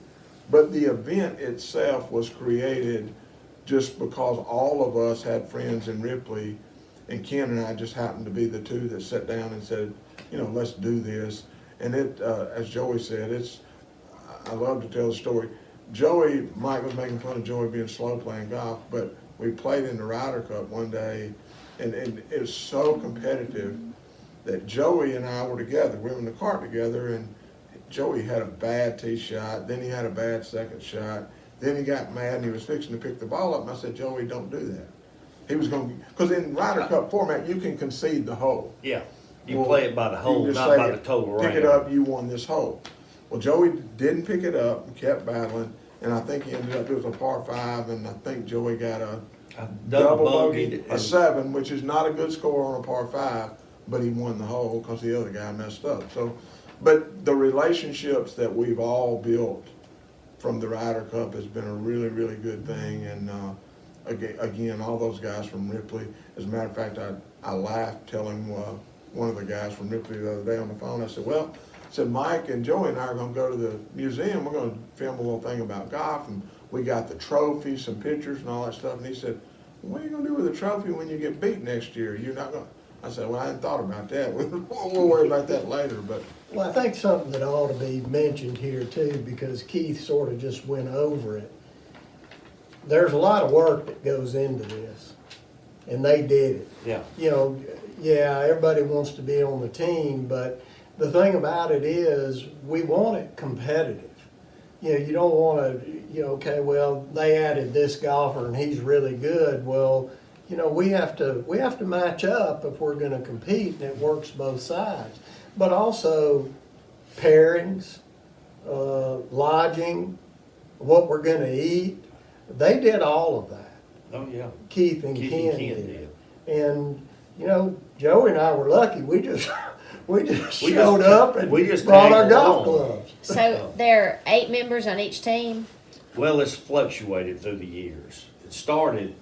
But the event itself was created just because all of us had friends in Ripley, and Ken and I just happened to be the 2 that sat down and said, you know, let's do this. And it, as Joey said, I love to tell the story. Mike was making fun of Joey being slow playing golf, but we played in the Ryder Cup one day, and it was so competitive that Joey and I were together. We were in the cart together, and Joey had a bad tee shot, then he had a bad second shot, then he got mad and he was fixing to pick the ball up, and I said, Joey, don't do that. He was going to, because in Ryder Cup format, you can concede the hole. Yeah. You Well, play it by the you hole, just not say, by the total round. pick it up, you won this hole. Well, Joey didn't pick it up and kept battling, and I think he ended up, it was a par 5, and I think Joey got a double bogey, a 7, which is not a good score on a par 5, but he won the hole because the other guy messed up. So, but the relationships that we've all built from the Ryder Cup has been a really, really good thing, and again, all those guys from Ripley. As a matter of fact, I laughed telling one of the guys from Ripley the other day on the phone. I said, Mike and Joey and I are going to go to the museum. We're going to film a little thing about golf, and we got the trophy, some pictures and all that stuff. And he said, what are you going to do with the trophy when you get beat next year? You're not going. I said, well, I hadn't thought about that. We'll worry about that later, but Well, I think something that ought to be mentioned here too, because Keith sort of just went over it. There's a lot of work that goes into this, and they did it. Yeah. You know, yeah, everybody wants to be on the team, but the thing about it is, we want it competitive. You know, you don't want to, you know, okay, well, they added this golfer and he's really good. Well, you know, we have to match up if we're going to compete, and it works both sides. But also pairings, lodging, what we're going to eat. They did all of that. Oh, yeah. Keith and Keith Ken and Ken did. And, you know, Joey and I were lucky. We just We showed up and we just brought our tagged golf along. clubs. So there are 8 members on each team? Well, it's fluctuated through the years. It started,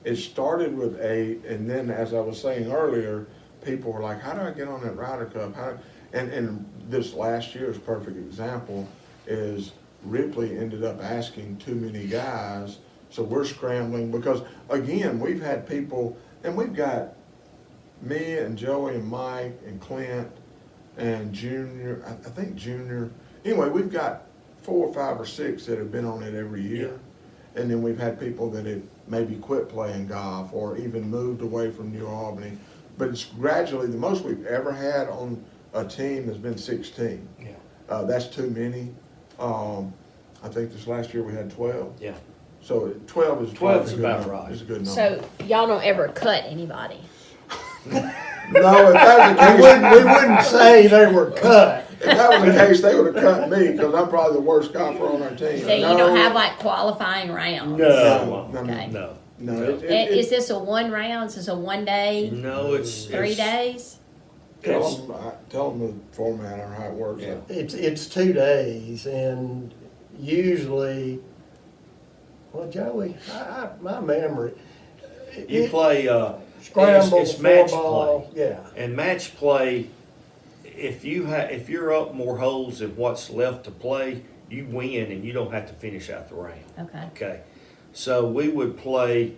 with 8, and then as I was saying earlier, people were like, how do I get on that Ryder Cup? And this last year's perfect example is Ripley ended up asking too many guys, so we're scrambling because, again, we've had people, and we've got me and Joey and Mike and Clint and Junior, I think Junior, anyway, we've got 4 or 5 or 6 that have been on it every year. And then we've had people that have maybe quit playing golf or even moved away from New Albany. But it's gradually, the most we've ever had on a team has been 16. yeah, That's too many. I think this last year we had 12. yeah. So 12 is 12 is probably a good about number. right. It's a good number. So y'all don't ever cut anybody? No, if that was the case, We wouldn't say they were cut. if that was the case, they would have cut me because I'm probably the worst golfer on our team. So you don't have like qualifying rounds? No, Okay. no. No, Is this a 1 round? Is this a 1 day, No, it's 3 it's- days? Tell them the format or how it works. Yeah. It's 2 days, and usually, well, Joey, my memory. You it- play, Scramble, it's match play. 4-ball, yeah. And match play, if you're up more holes than what's left to play, you win and you don't have to finish out the round. Okay. Okay, so we would play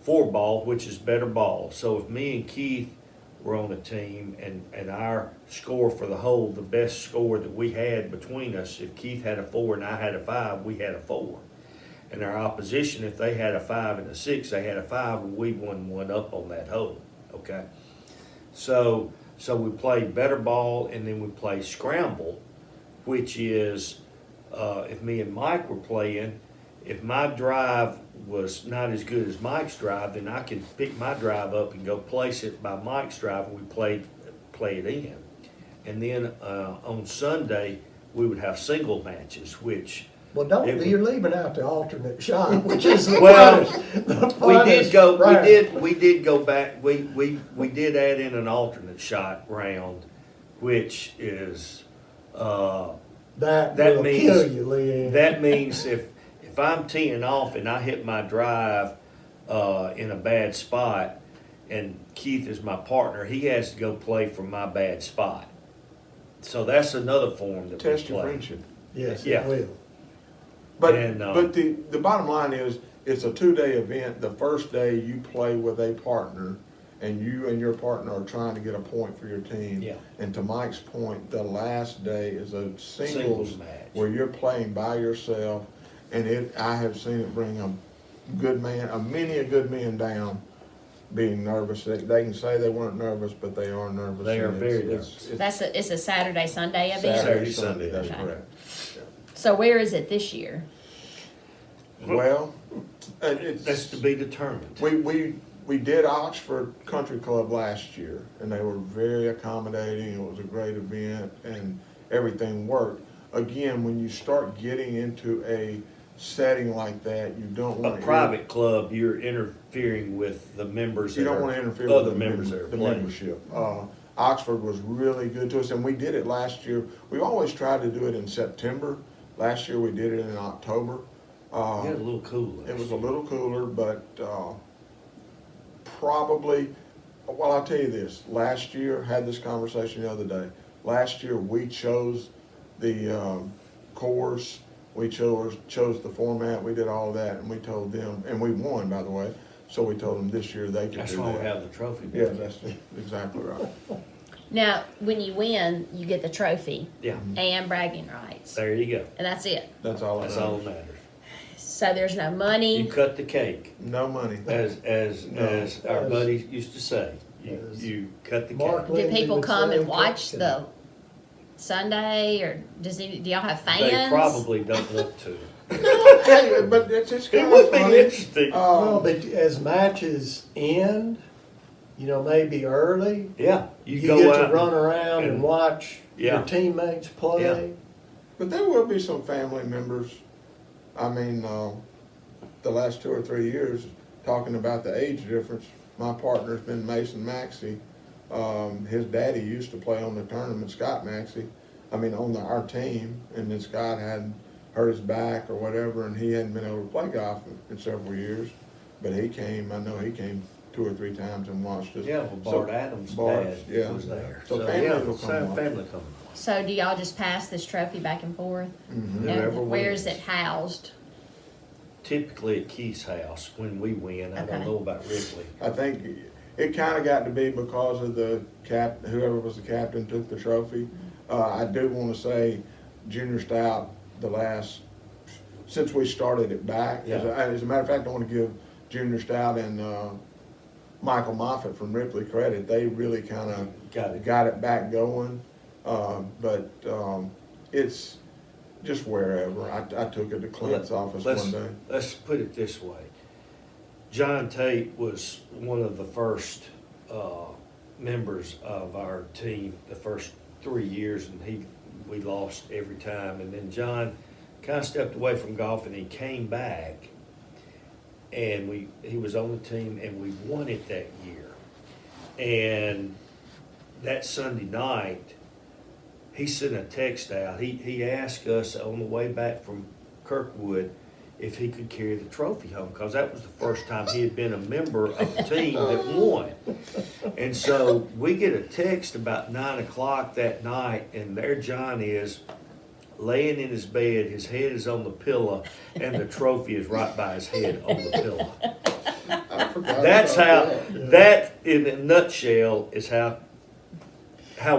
4-ball, which is better ball. So if me and Keith were on a team and our score for the hole, the best score that we had between us, if Keith had a 4 and I had a 5, we had a 4. And our opposition, if they had a 5 and a 6, they had a 5, and we won 1 up on that hole. Okay, so we played better ball, and then we play scramble, which is if me and Mike were playing, if my drive was not as good as Mike's drive, then I can pick my drive up and go place it by Mike's drive, and we play it in. And then on Sunday we would have single matches, which Well, don't, It was- you're leaving out the alternate shot, which is the Well, funnest, the we did funnest go. round. We did go back. We did add in an alternate shot round, which is That that will means- kill you, Leanne. that means if I'm teeing off and I hit my drive in a bad spot, and Keith is my partner, he has to go play from my bad spot. So that's another form that Test we your play. friendship. Yes, Yeah. it will. But And, but the bottom line is, it's a 2-day event. The first day you play with a partner, and you and your partner are trying to get a point for your team. Yeah. And to Mike's point, the last day is a Singles singles match. where you're playing by yourself, and I have seen it bring a good man down being nervous. They can say they weren't nervous, but they are nervous. They are and very it's It's a Saturday, Sunday event? Saturday, Sunday, That's okay. correct. So where is it this year? Well, That's it's. to be determined. We did Oxford Country Club last year, and they were very accommodating. It was a great event, and everything worked. Again, when you start getting into a setting like that, you don't A want private club, you're interfering with the members. You that don't are- want to interfere other with members that are the playing. membership. Oxford was really good to us, and we did it last year. We always tried to do it in September. Last year we did it in October. Yeah, a little cool. It was a little cooler, but probably, well, I'll tell you this. Last year, had this conversation the other day. Last year, we chose the course. We chose the format. We did all that, and we told them, and we won, by the way. So we told them this year they could That's do why we that. have the trophy. Yeah, that's exactly right. Now, when you win, you get the trophy Yeah, and bragging rights, there you go. and that's it. That's all. That's all that matters. So there's no You money. cut the cake, No money. as our As- buddy used to say. as You cut the Mark cake. Do Lindsay people would come say, and watch "Can- the Sunday, or do y'all have fans? They probably don't look to. Hey, but it's It kind would of be funny. interesting. Well, but as matches end, you know, maybe early, Yeah, you go get out to run and- around and watch Yeah. your teammates play. But there will be some family members. I mean, the last 2 or 3 years, talking about the age difference. My partner's been Mason Maxey. His daddy used to play on the tournament, Scott Maxey. I mean, on our team, and then Scott had hurt his back or whatever, and he hadn't been able to play golf in several years. But he came. I know he came 2 or 3 times and watched us. Yeah, well, Bart Adams' Bart, dad yeah. was there. So family yeah, will come watch. family come. So do y'all just pass this trophy back and forth? Mhm. Whoever And where's wins. it housed? Typically at Keith's house when we win. I don't Okay. know about Ripley. I think it kind of got to be because of the whoever was the captain took the trophy. I do want to say Junior Stout, since we started it back, Yeah. as a matter of fact, I want to give Junior Stout and Michael Moffitt from Ripley credit. They really kind of Got it. back going. But it's just wherever. I took it to Clint's office one day. Let's put it this way. John Tate was one of the first members of our team the first 3 years, and we lost every time. And then John kind of stepped away from golf, and he came back, and he was on the team, and we won it that year. And that Sunday night, he sent a text out. He asked us on the way back from Kirkwood if he could carry the trophy home, because that was the first time he had been a member of the team that won. And so we get a text about 9 o'clock that night, and there John is, laying in his bed, his head is on the pillow, and the trophy is right by his head on the pillow. I forgot That's about how, that. that in a nutshell is how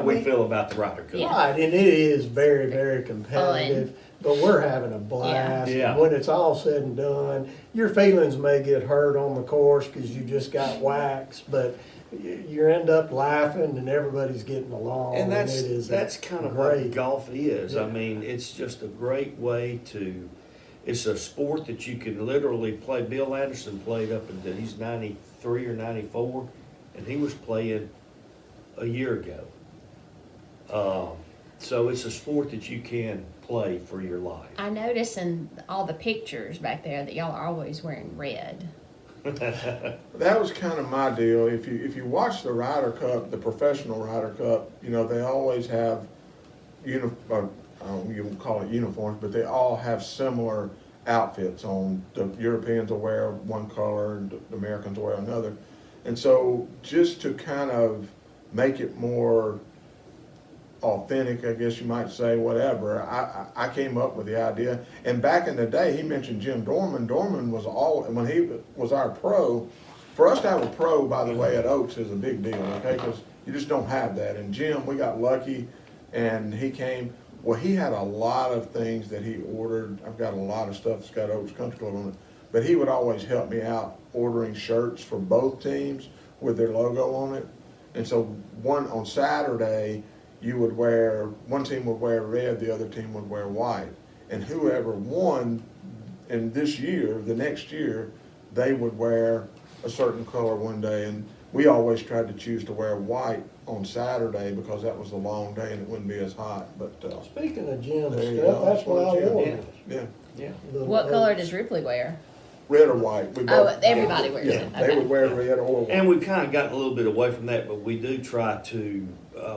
we feel about the Ryder Cup. Yeah. Right, and it is very, very competitive, but we're having a blast. Yeah. And when it's all said and done, your feelings may get hurt on the course because you just got waxed, but you end up laughing and everybody's getting along. And it is that's kind of great. what golf is. I Yeah. mean, it's just a great way it's a sport that you can literally play. Bill Anderson played up until he's 93 or 94, and he was playing a year ago. So it's a sport that you can play for your life. I notice in all the pictures back there that y'all are always wearing red. That was kind of my deal. If you watch the Ryder Cup, the professional Ryder Cup, you know, they always have you won't call it uniforms, but they all have similar outfits on. The Europeans will wear one color, and the Americans will wear another. And so just to kind of make it more authentic, I guess you might say, whatever, I came up with the idea. And back in the day, he mentioned Jim Dorman. Dorman was when he was our pro. For us to have a pro, by the way, at Oaks is a big deal, okay? Because you just don't have that. And Jim, we got lucky, and he came. Well, he had a lot of things that he ordered. I've got a lot of stuff that's got Oaks Country Club on it. But he would always help me out ordering shirts for both teams with their logo on it. And so on Saturday, one team would wear red, the other team would wear white. And whoever won in the next year, they would wear a certain color one day. And we always tried to choose to wear white on Saturday because that was a long day and it wouldn't be as hot. But Speaking of Jim There you stuff, go. that's what I Jim. wore. Yeah. yeah, Yeah. The- What color does Ripley wear? red or white. We Oh, both- everybody wears yeah, it. They Okay. would wear red or white. And we've kind of gotten a little bit away from that, but we do try to,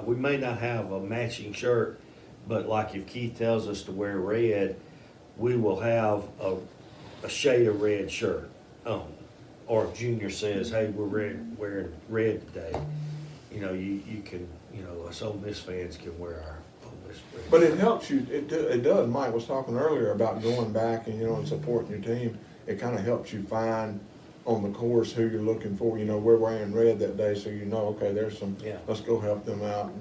we may not have a matching shirt, but like if Keith tells us to wear red, we will have a shade of red shirt on. Or if Junior says, hey, we're wearing red today, you know, you can, you know, us Ole Miss fans can wear our Ole Miss red. But it helps you, it does. Mike was talking earlier about going back and, and supporting your team. It kind of helps you find on the course who you're looking for. You know, we're wearing red that day, so you know, okay, there's some, Yeah. let's go help them out.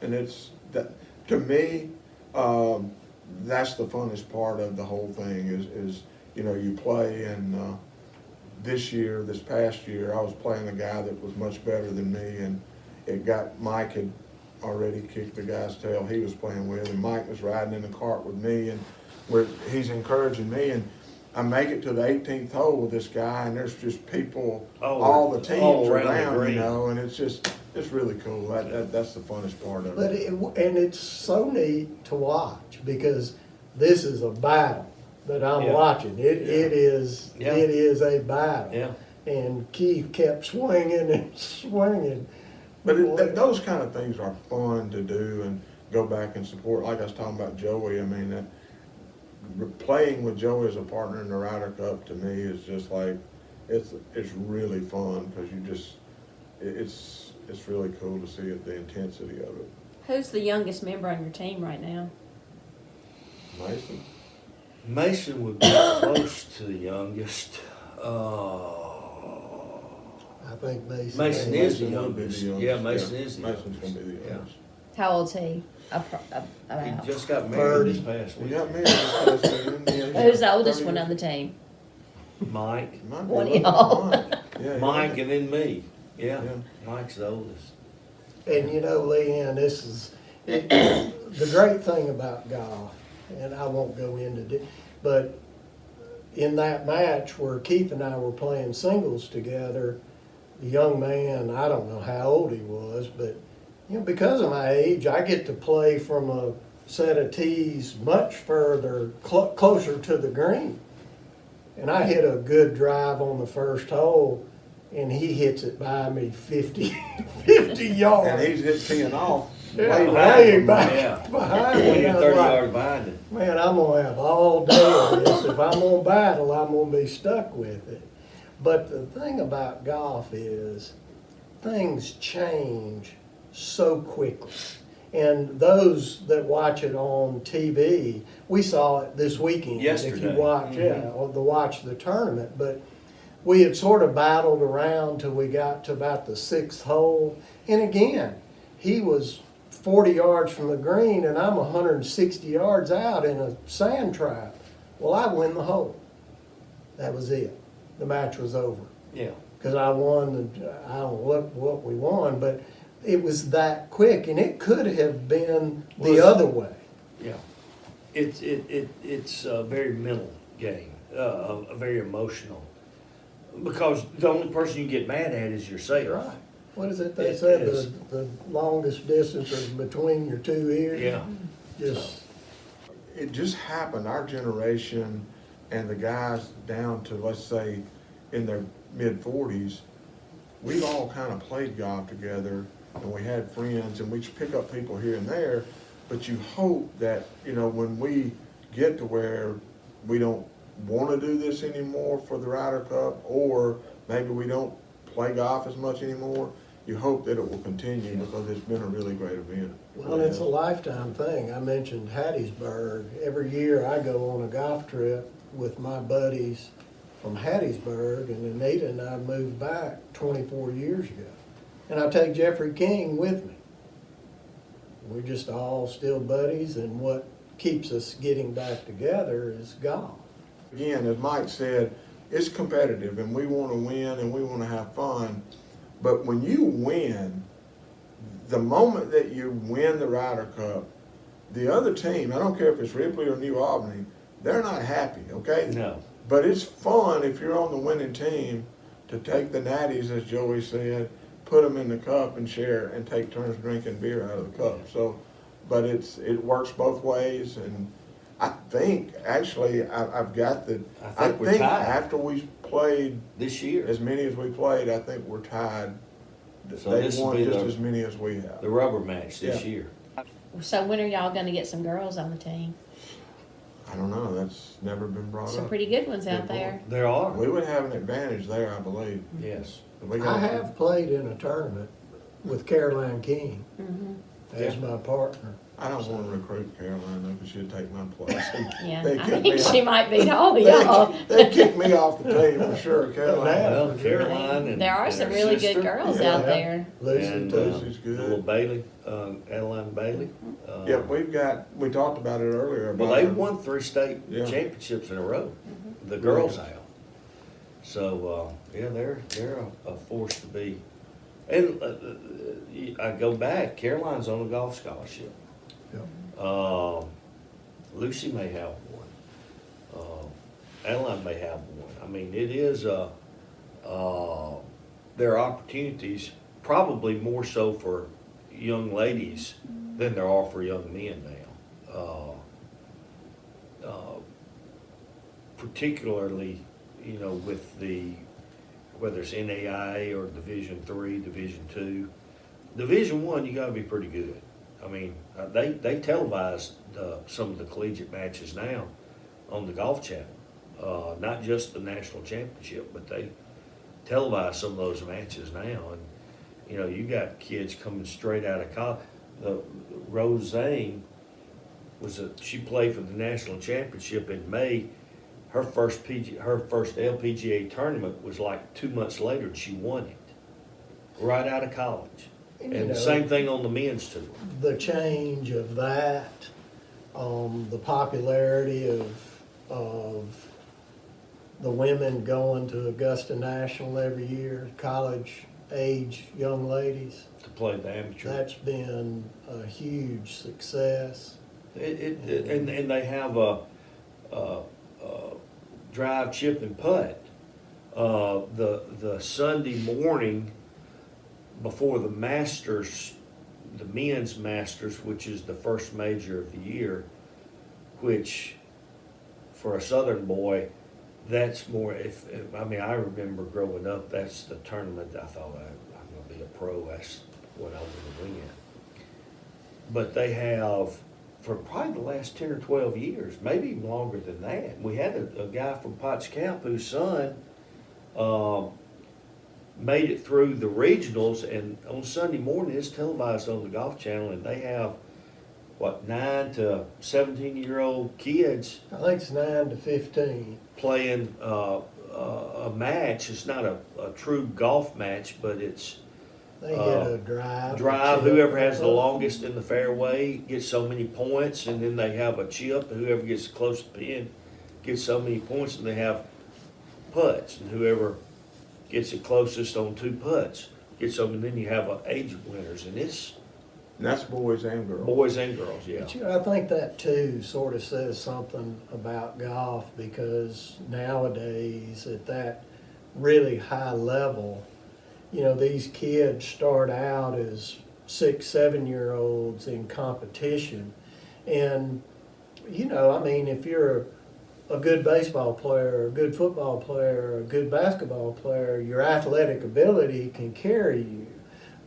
And it's, that, to me, that's the funnest part of the whole thing is you know, you play and, this past year, I was playing a guy that was much better than me, and Mike had already kicked the guy's tail he was playing with, and Mike was riding in the cart with me, and he's encouraging me, and I make it to the 18th hole with this guy, and there's just people, all the teams all are around the down, you green. know, and it's really cool. That's the funnest part of But it. and it's so neat to watch because this is a battle that I'm Yeah. watching. It is Yeah. it is a battle. Yeah. And Keith kept swinging and swinging. But those kind of things are fun to do and go back and support. Like I was talking about Joey, I mean, playing with Joey as a partner in the Ryder Cup to me is just like, it's really fun because you just, it's really cool to see the intensity of it. Who's the youngest member on your team right now? Mason? Mason would be close to the youngest. I think Mason is the Mason would be youngest. the youngest, Yeah, Mason yeah. is the Mason's youngest. gonna be the Yeah. youngest. How old's he? He About. just got married this 30. past We week. got married this past weekend, yeah. Who's the oldest one on the team? Mike, Might be One of a little y'all. Mike. Yeah, Mike, and then me. Yeah, Yeah. Mike's the oldest. And you know, Leanne, the great thing about golf, and I won't go into it, but in that match where Keith and I were playing singles together, the young man, I don't know how old he was, but you know, because of my age, I get to play from a set of tees much further, closer to the green. And I hit a good drive on the first hole, and he hits it by me 50 yards. And he's hit 10 off. Yeah, way way back. back Yeah. behind me. 20 And or I was 30 like, yards behind him. man, I'm gonna have all day of this. If I'm gonna battle, I'm gonna be stuck with it. But the thing about golf is things change so quickly. And those that watch it on TV, we saw it this weekend. If Yesterday. you watch, or watch the tournament. But we had sort of battled around till we got to about the 6th hole. And again, he was 40 yards from the green, and I'm 160 yards out in a sand trap. Well, I win the hole. That was it. The match was over. Yeah. Because I won, I don't know what we won, but it was that quick, and it could have been the other way. Yeah. It's a very mental game, a very emotional. Because the only person you get mad at is yourself. Right. What is it they It said, is. the longest distance is between your two ears? Yeah. Just, It just happened, our generation and the guys down to, let's say, in their mid-40s, we've all kind of played golf together, and we had friends, and we pick up people here and there, but you hope that, you know, when we get to where we don't want to do this anymore for the Ryder Cup, or maybe we don't play golf as much anymore, you hope that it will continue because it's been a really great event. well, it's a lifetime thing. I mentioned Hattiesburg. Every year I go on a golf trip with my buddies from Hattiesburg, and Anita and I moved back 24 years ago. And I take Jeffrey King with me. We're just all still buddies, and what keeps us getting back together is golf. Again, as Mike said, it's competitive and we want to win and we want to have fun. But when you win, the moment that you win the Ryder Cup, the other team, I don't care if it's Ripley or New Albany, they're not happy, okay? No. But it's fun if you're on the winning team to take the natties, as Joey said, put them in the cup and share and take turns drinking beer out of the cup. So, but it works both ways, and I think actually I've got the. I think we're tied. After we played This year, as many as we played, I think we're tied. So They this will won be just the- as many as we have. the rubber match this Yeah. year. So when are y'all gonna get some girls on the team? I don't know. That's never been brought Some up. pretty good ones out Good point. there. There are. We would have an advantage there, I believe. Yes. We I got- have played in a tournament with Caroline King. Mhm. as my partner. I don't want to recruit Caroline though, because she'd take my place. Yeah, They'd I kick me think out. she might beat all of y'all. They'd kick me off the team for sure, Caroline. Well, Caroline and There are and some her really sister, good girls Yeah. out there. Lucy and too. Lucy's the little good. Bailey, Adeline Bailey. Yeah, we talked about it earlier. About Well, they her. won 3 state Yeah. championships in a row. Mm-hmm. The girls have. So yeah, they're a force to be. And I go back. Caroline's on a golf scholarship. Lucy may have one. Adeline may have one. I mean, it is there are opportunities, probably more so for young ladies than there are for young men now. Particularly, you know, with whether it's NAIA or Division III, Division II. Division I, you gotta be pretty good. I mean, they televise some of the collegiate matches now on the Golf Channel. Not just the national championship, but they televise some of those matches now. And, you know, you got kids coming straight out of college. Rose Zane she played for the national championship in May. Her first LPGA tournament was like 2 months later, and she won it right out of college. And, And the same thing on the men's tour. The change of that, the popularity of the women going to Augusta National every year, college age young ladies, To play the amateur. that's been a huge success. And they have a drive, chip, and putt. The Sunday morning before the Masters, the men's Masters, which is the first major of the year, which for a Southern boy, that's more. I mean, I remember growing up, that's the tournament I thought I'm going to be a pro. That's what I want to win. But they have, for probably the last 10 or 12 years, maybe even longer than that. We had a guy from Potts Camp whose son made it through the regionals, and on Sunday morning it's televised on the Golf Channel, and they have, 9 to 17-year-old kids I think it's 9 to 15. playing a match. It's not a true golf match, but it's They get a drive. drive. a chip, Whoever has the putt. longest in the fairway gets so many points, and then they have a chip. Whoever gets close to the pin gets so many points, and they have putts, and whoever gets it closest on 2 putts gets so. And then you have age winners, and it's And that's boys and girls. boys and girls. Yeah. But, you know, I think that too sort of says something about golf, because nowadays at that really high level, you know, these kids start out as 6, 7-year-olds in competition. And, you know, I mean, if you're a good baseball player, a good football player, a good basketball player, your athletic ability can carry you.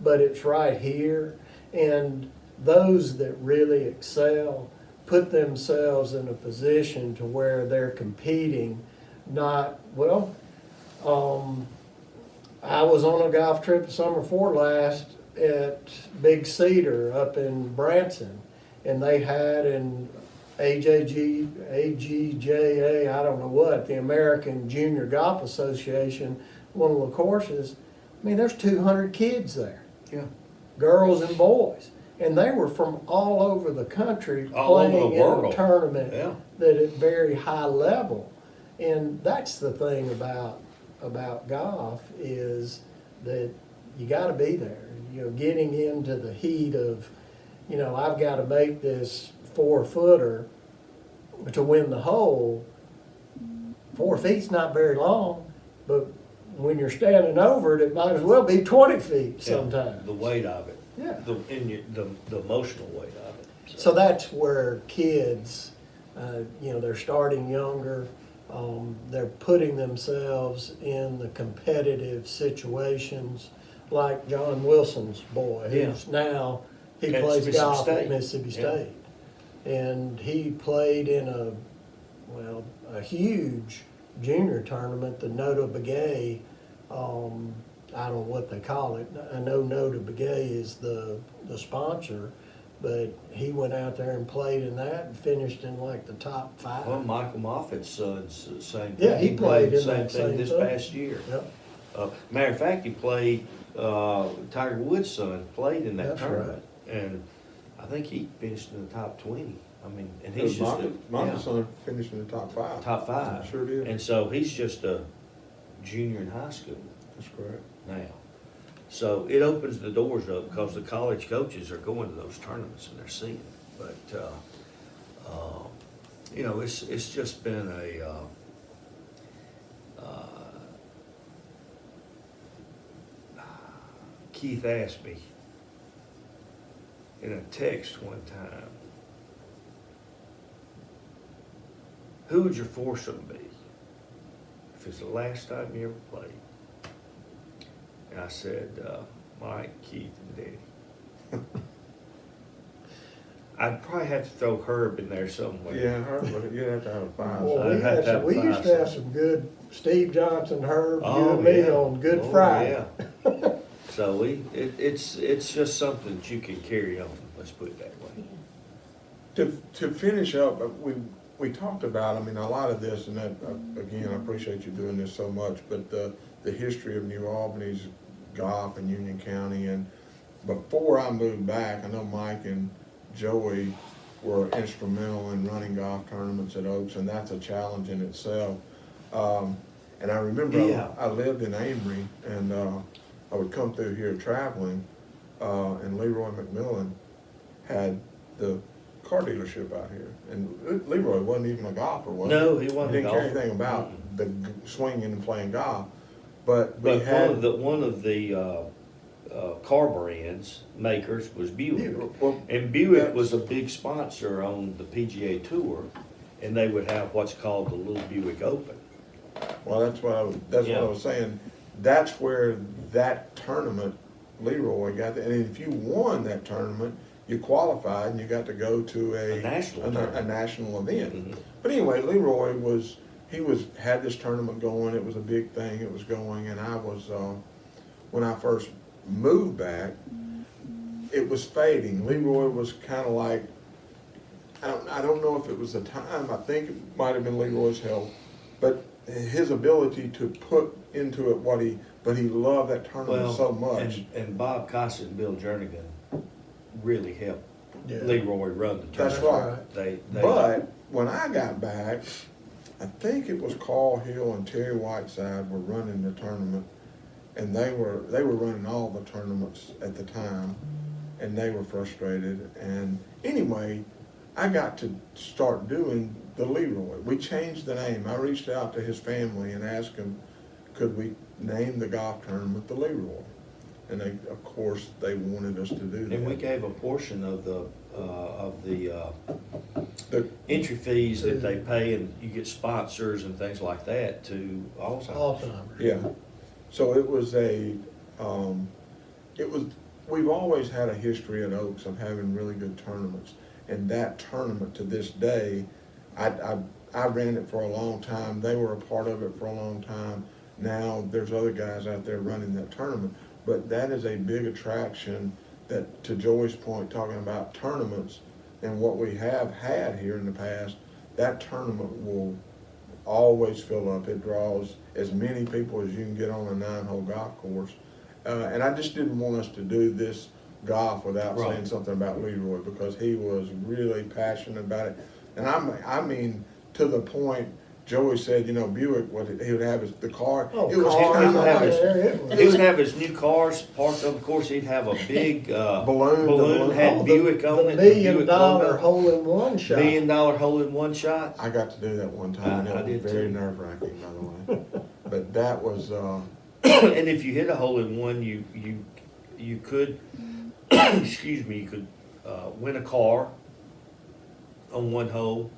But it's right here. And those that really excel put themselves in a position to where they're competing, not, I was on a golf trip the summer before last at Big Cedar up in Branson, and they had an AGJA, I don't know what, the American Junior Golf Association, one of the courses. I mean, there's 200 kids there. Yeah. Girls and boys, and they were from all over the country All over the playing in world. a tournament Yeah. that at very high level. And that's the thing about golf, is that you got to be there. You know, getting into the heat of, you know, I've got to make this 4-footer to win the hole. 4 feet's not very long, but when you're standing over it, it might as well be 20 feet sometimes. The weight of it. Yeah. The emotional weight of it. So that's where kids, you know, they're starting younger. They're putting themselves in the competitive situations, like John Wilson's boy, who's now, he At plays Mississippi golf State. at Mississippi Yeah. State. And he played in a huge junior tournament, the Nota Begay. I don't know what they call it. I know Nota Begay is the sponsor, but he went out there and played in that and finished in like the top five. Well, Michael Moffitt's son's the same thing. Yeah, he played in the same that thing same this thing. past year. Yep, Matter of fact, he played, Tiger Woods' son played in that That's tournament. And I think he finished in the top 20. I mean, and he's just My yeah, son finished in the top five. top 5. Sure did. And so he's just a junior in high school That's correct. now. So it opens the doors up because the college coaches are going to those tournaments and they're seeing it. But, you know, it's just been Keith asked me in a text one time, who would your foursome be if it's the last time you ever played? And I said, Mike, Keith, and Daddy. I'd probably have to throw Herb in there somewhere. Yeah, but you'd have to have a five. well, I'd have to have we used to have five. some good, Steve Johnson, Herb, you Oh, and me yeah. on Good Oh, Friday. yeah. So it's just something that you can carry on, let's put it that way. To finish up, we talked about, I mean, a lot of this, and that, again, I appreciate you doing this so much, but the history of New Albany's golf in Union County, and before I moved back, I know Mike and Joey were instrumental in running golf tournaments at Oaks, and that's a challenge in itself. And I remember Yeah. I lived in Amory, and I would come through here traveling, and Leroy McMillan had the car dealership out here. And Leroy wasn't even a golfer, was he? No, he wasn't a He didn't care golfer. anything about the swinging and playing golf. But we But had one of the car brands makers was Buick. Well, And Buick that's- was a big sponsor on the PGA Tour, and they would have what's called the Little Buick Open. Well, that's what I Yeah. was saying. That's where that tournament, Leroy got that. And if you won that tournament, you qualified and you got to go to A national tournament. a national event. Mhm. But anyway, Leroy had this tournament going. It was a big thing. It was going, and I was when I first moved back, it was fading. Leroy was kind of like, I don't know if it was the time. I think it might have been Leroy's health, but his ability to put into it but he loved that tournament so much. And Bob Cosset and Bill Jernigan really helped Yeah. Leroy run the tournament. That's right. They But when I got back, I think it was Carl Hill and Terry Whiteside were running the tournament, and they were running all the tournaments at the time, and they were frustrated. And anyway, I got to start doing the Leroy. We changed the name. I reached out to his family and asked him, could we name the golf tournament the Leroy? And of course, they wanted us to do that. And we gave a portion of the The- entry fees that they pay, and you get sponsors and things like that to Alzheimer's. Alzheimer's. Yeah, so we've always had a history at Oaks of having really good tournaments. And that tournament to this day, I ran it for a long time. They were a part of it for a long time. Now, there's other guys out there running that tournament. But that is a big attraction that, to Joey's point, talking about tournaments and what we have had here in the past, that tournament will always fill up. It draws as many people as you can get on a 9-hole golf course. And I just didn't want us to do this golf without Right. saying something about Leroy, because he was really passionate about it. And I mean, to the point, Joey said, Buick, he would have the car. Oh, It was cars kinda out have like- his- there, it was- He would have his new cars parked up, of course, he'd have a big, Balloon, balloon, had Oh, Buick on the it. $1 million Buick logo. hole-in-one shot. $1 million hole-in-one shot. I got to do that one time, and I it was did very too. nerve-wracking, by the way. But that was, And if you hit a hole-in-one, you could, excuse me, you could win a car on one hole,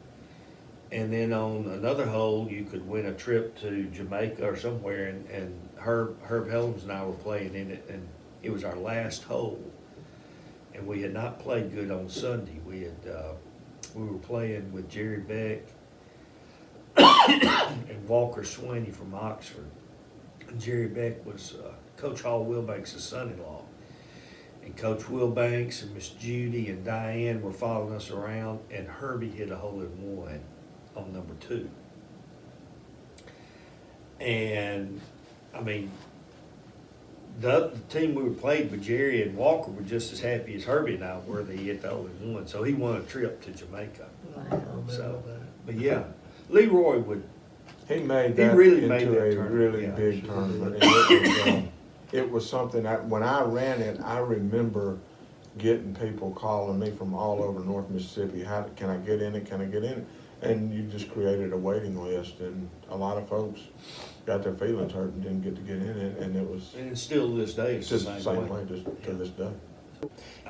and then on another hole, you could win a trip to Jamaica or somewhere, and Herb Helms and I were playing in it, and it was our last hole. And we had not played good on Sunday. We were playing with Jerry Beck and Walker Swaney from Oxford. And Jerry Beck was Coach Hall Wilbanks' son-in-law. and Coach Will Banks and Miss Judy and Diane were following us around, and Herbie hit a hole in one on number 2. And, I mean, the team we were playing with, Jerry and Walker, were just as happy as Herbie and I were that he hit the hole in one. So he won a trip to Jamaica. I remember So, that. but yeah, Leroy would, He made He that really made into that a tournament, really yeah. big tournament. And it was something that, when I ran it, I remember getting people calling me from all over North Mississippi, can I get in it, can I get in it? And you just created a waiting list, and a lot of folks got their feelings hurt and didn't get to get in it, and it was and it's still to this day, it's the just the same same way. way, just to this day.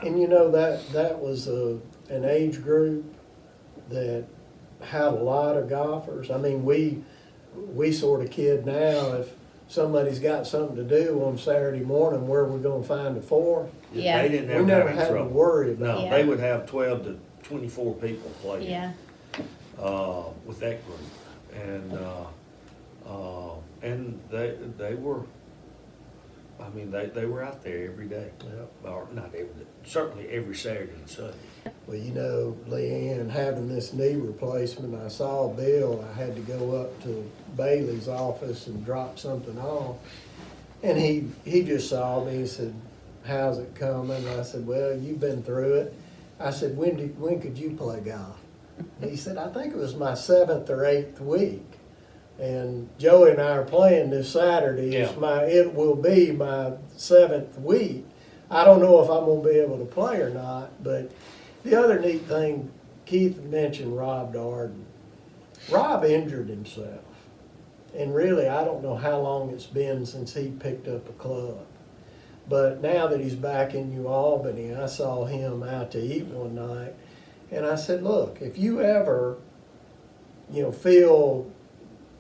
And you know, that was an age group that had a lot of golfers. I mean, we sort of kid now, if somebody's got something to do on Saturday morning, where we gonna find the 4? Yeah. They didn't We ever never have had any to trouble. worry about No, Yeah. they would have 12 to 24 people playing. Yeah, With that group. And they were, I mean, they were out there every day. Or not every day, certainly every Saturday and Sunday. Well, you know, Leanne, having this knee replacement, I saw Bill, I had to go up to Bailey's office and drop something off. And he just saw me, he said, how's it coming? I said, well, you've been through it. I said, when could you play golf? He said, I think it was my 7th or 8th week. And Joey and I are playing this Saturday. Yeah. It will be my 7th week. I don't know if I'm gonna be able to play or not, but the other neat thing, Keith mentioned Rob Darden. Rob injured himself. And really, I don't know how long it's been since he picked up a club. But now that he's back in New Albany, I saw him out to eat one night. And I said, look, if you ever, feel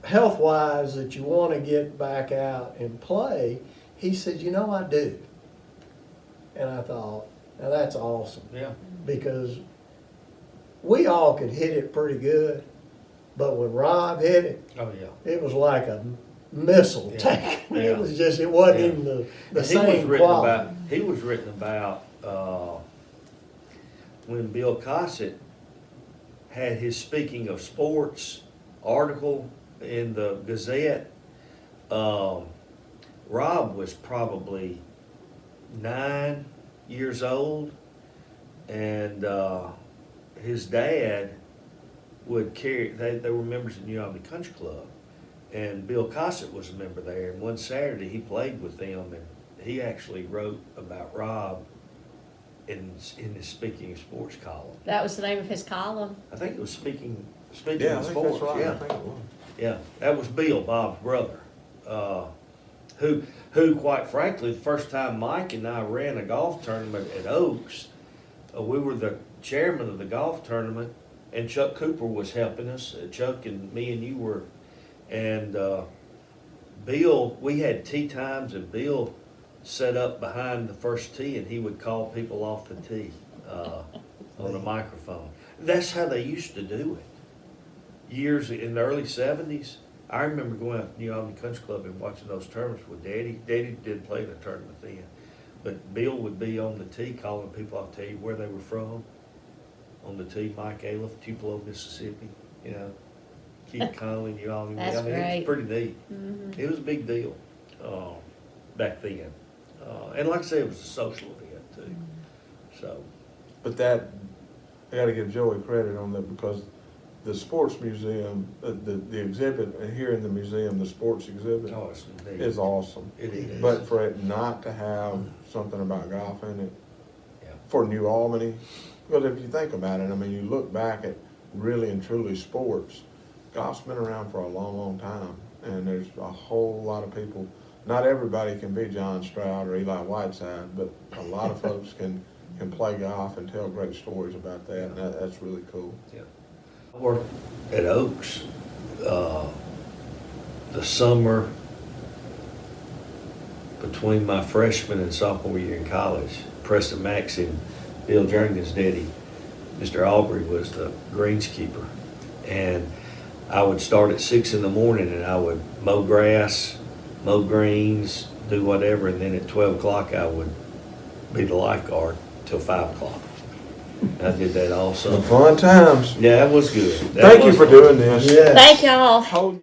health-wise that you want to get back out and play, he said, I do. And I thought, now that's awesome. Yeah. Because we all could hit it pretty good, but when Rob hit it, Oh, yeah. it was like a missile Yeah. taken. Yeah. It was just, it wasn't Yeah. even the And same quality. he was written about when Bill Cossett had his Speaking of Sports article in the Gazette. Rob was probably 9 years old, and his dad would carry, they were members of the New Albany Country Club, and Bill Cossett was a member there, and one Saturday he played with them, and he actually wrote about Rob in his Speaking of Sports column. that was the name of his column. I think it was Speaking Yeah, I of think Sports. that's right. Yeah. I think it was. Yeah, that was Bill, Bob's brother, who, quite frankly, the first time Mike and I ran a golf tournament at Oaks, we were the chairman of the golf tournament, and Chuck Cooper was helping us. Chuck and me and you were, and Bill, we had tee times, and Bill set up behind the first tee, and he would call people off the tee on a microphone. That's how they used to do it. Years in the early 70s, I remember going out to New Albany Country Club and watching those tournaments with Daddy. Daddy didn't play in the tournament then, but Bill would be on the tee calling people. I'll tell you where they were from. On the tee, Mike Aliff, Tupelo, Mississippi. Keith Conley, New Albany. That's It great. was pretty neat. Mhm. It was a big deal back then, and like I said, it was a social event too. So But that, I gotta give Joey credit on that, because the sports museum, the exhibit here in the museum, the sports exhibit oh, it's neat. is awesome. It is. But for it not to have something about golf in it, Yeah. for New Albany, because if you think about it, I mean, you look back at really and truly sports, golf's been around for a long, long time, and there's a whole lot of people. Not everybody can be John Stroud or Eli Whiteside, but a lot of folks can play golf and tell great stories about that, and that's really cool. Yeah. I worked at Oaks the summer between my freshman and sophomore year in college. Preston Maxon, Bill Jernigan's daddy, Mr. Aubrey, was the greenskeeper. And I would start at 6 in the morning, and I would mow grass, mow greens, do whatever, and then at 12 o'clock I would be the lifeguard till 5 o'clock. I did that also. Fun times. Yeah, that was good. That Thank you was for fun. doing this. Yes. Thank y'all. Hold-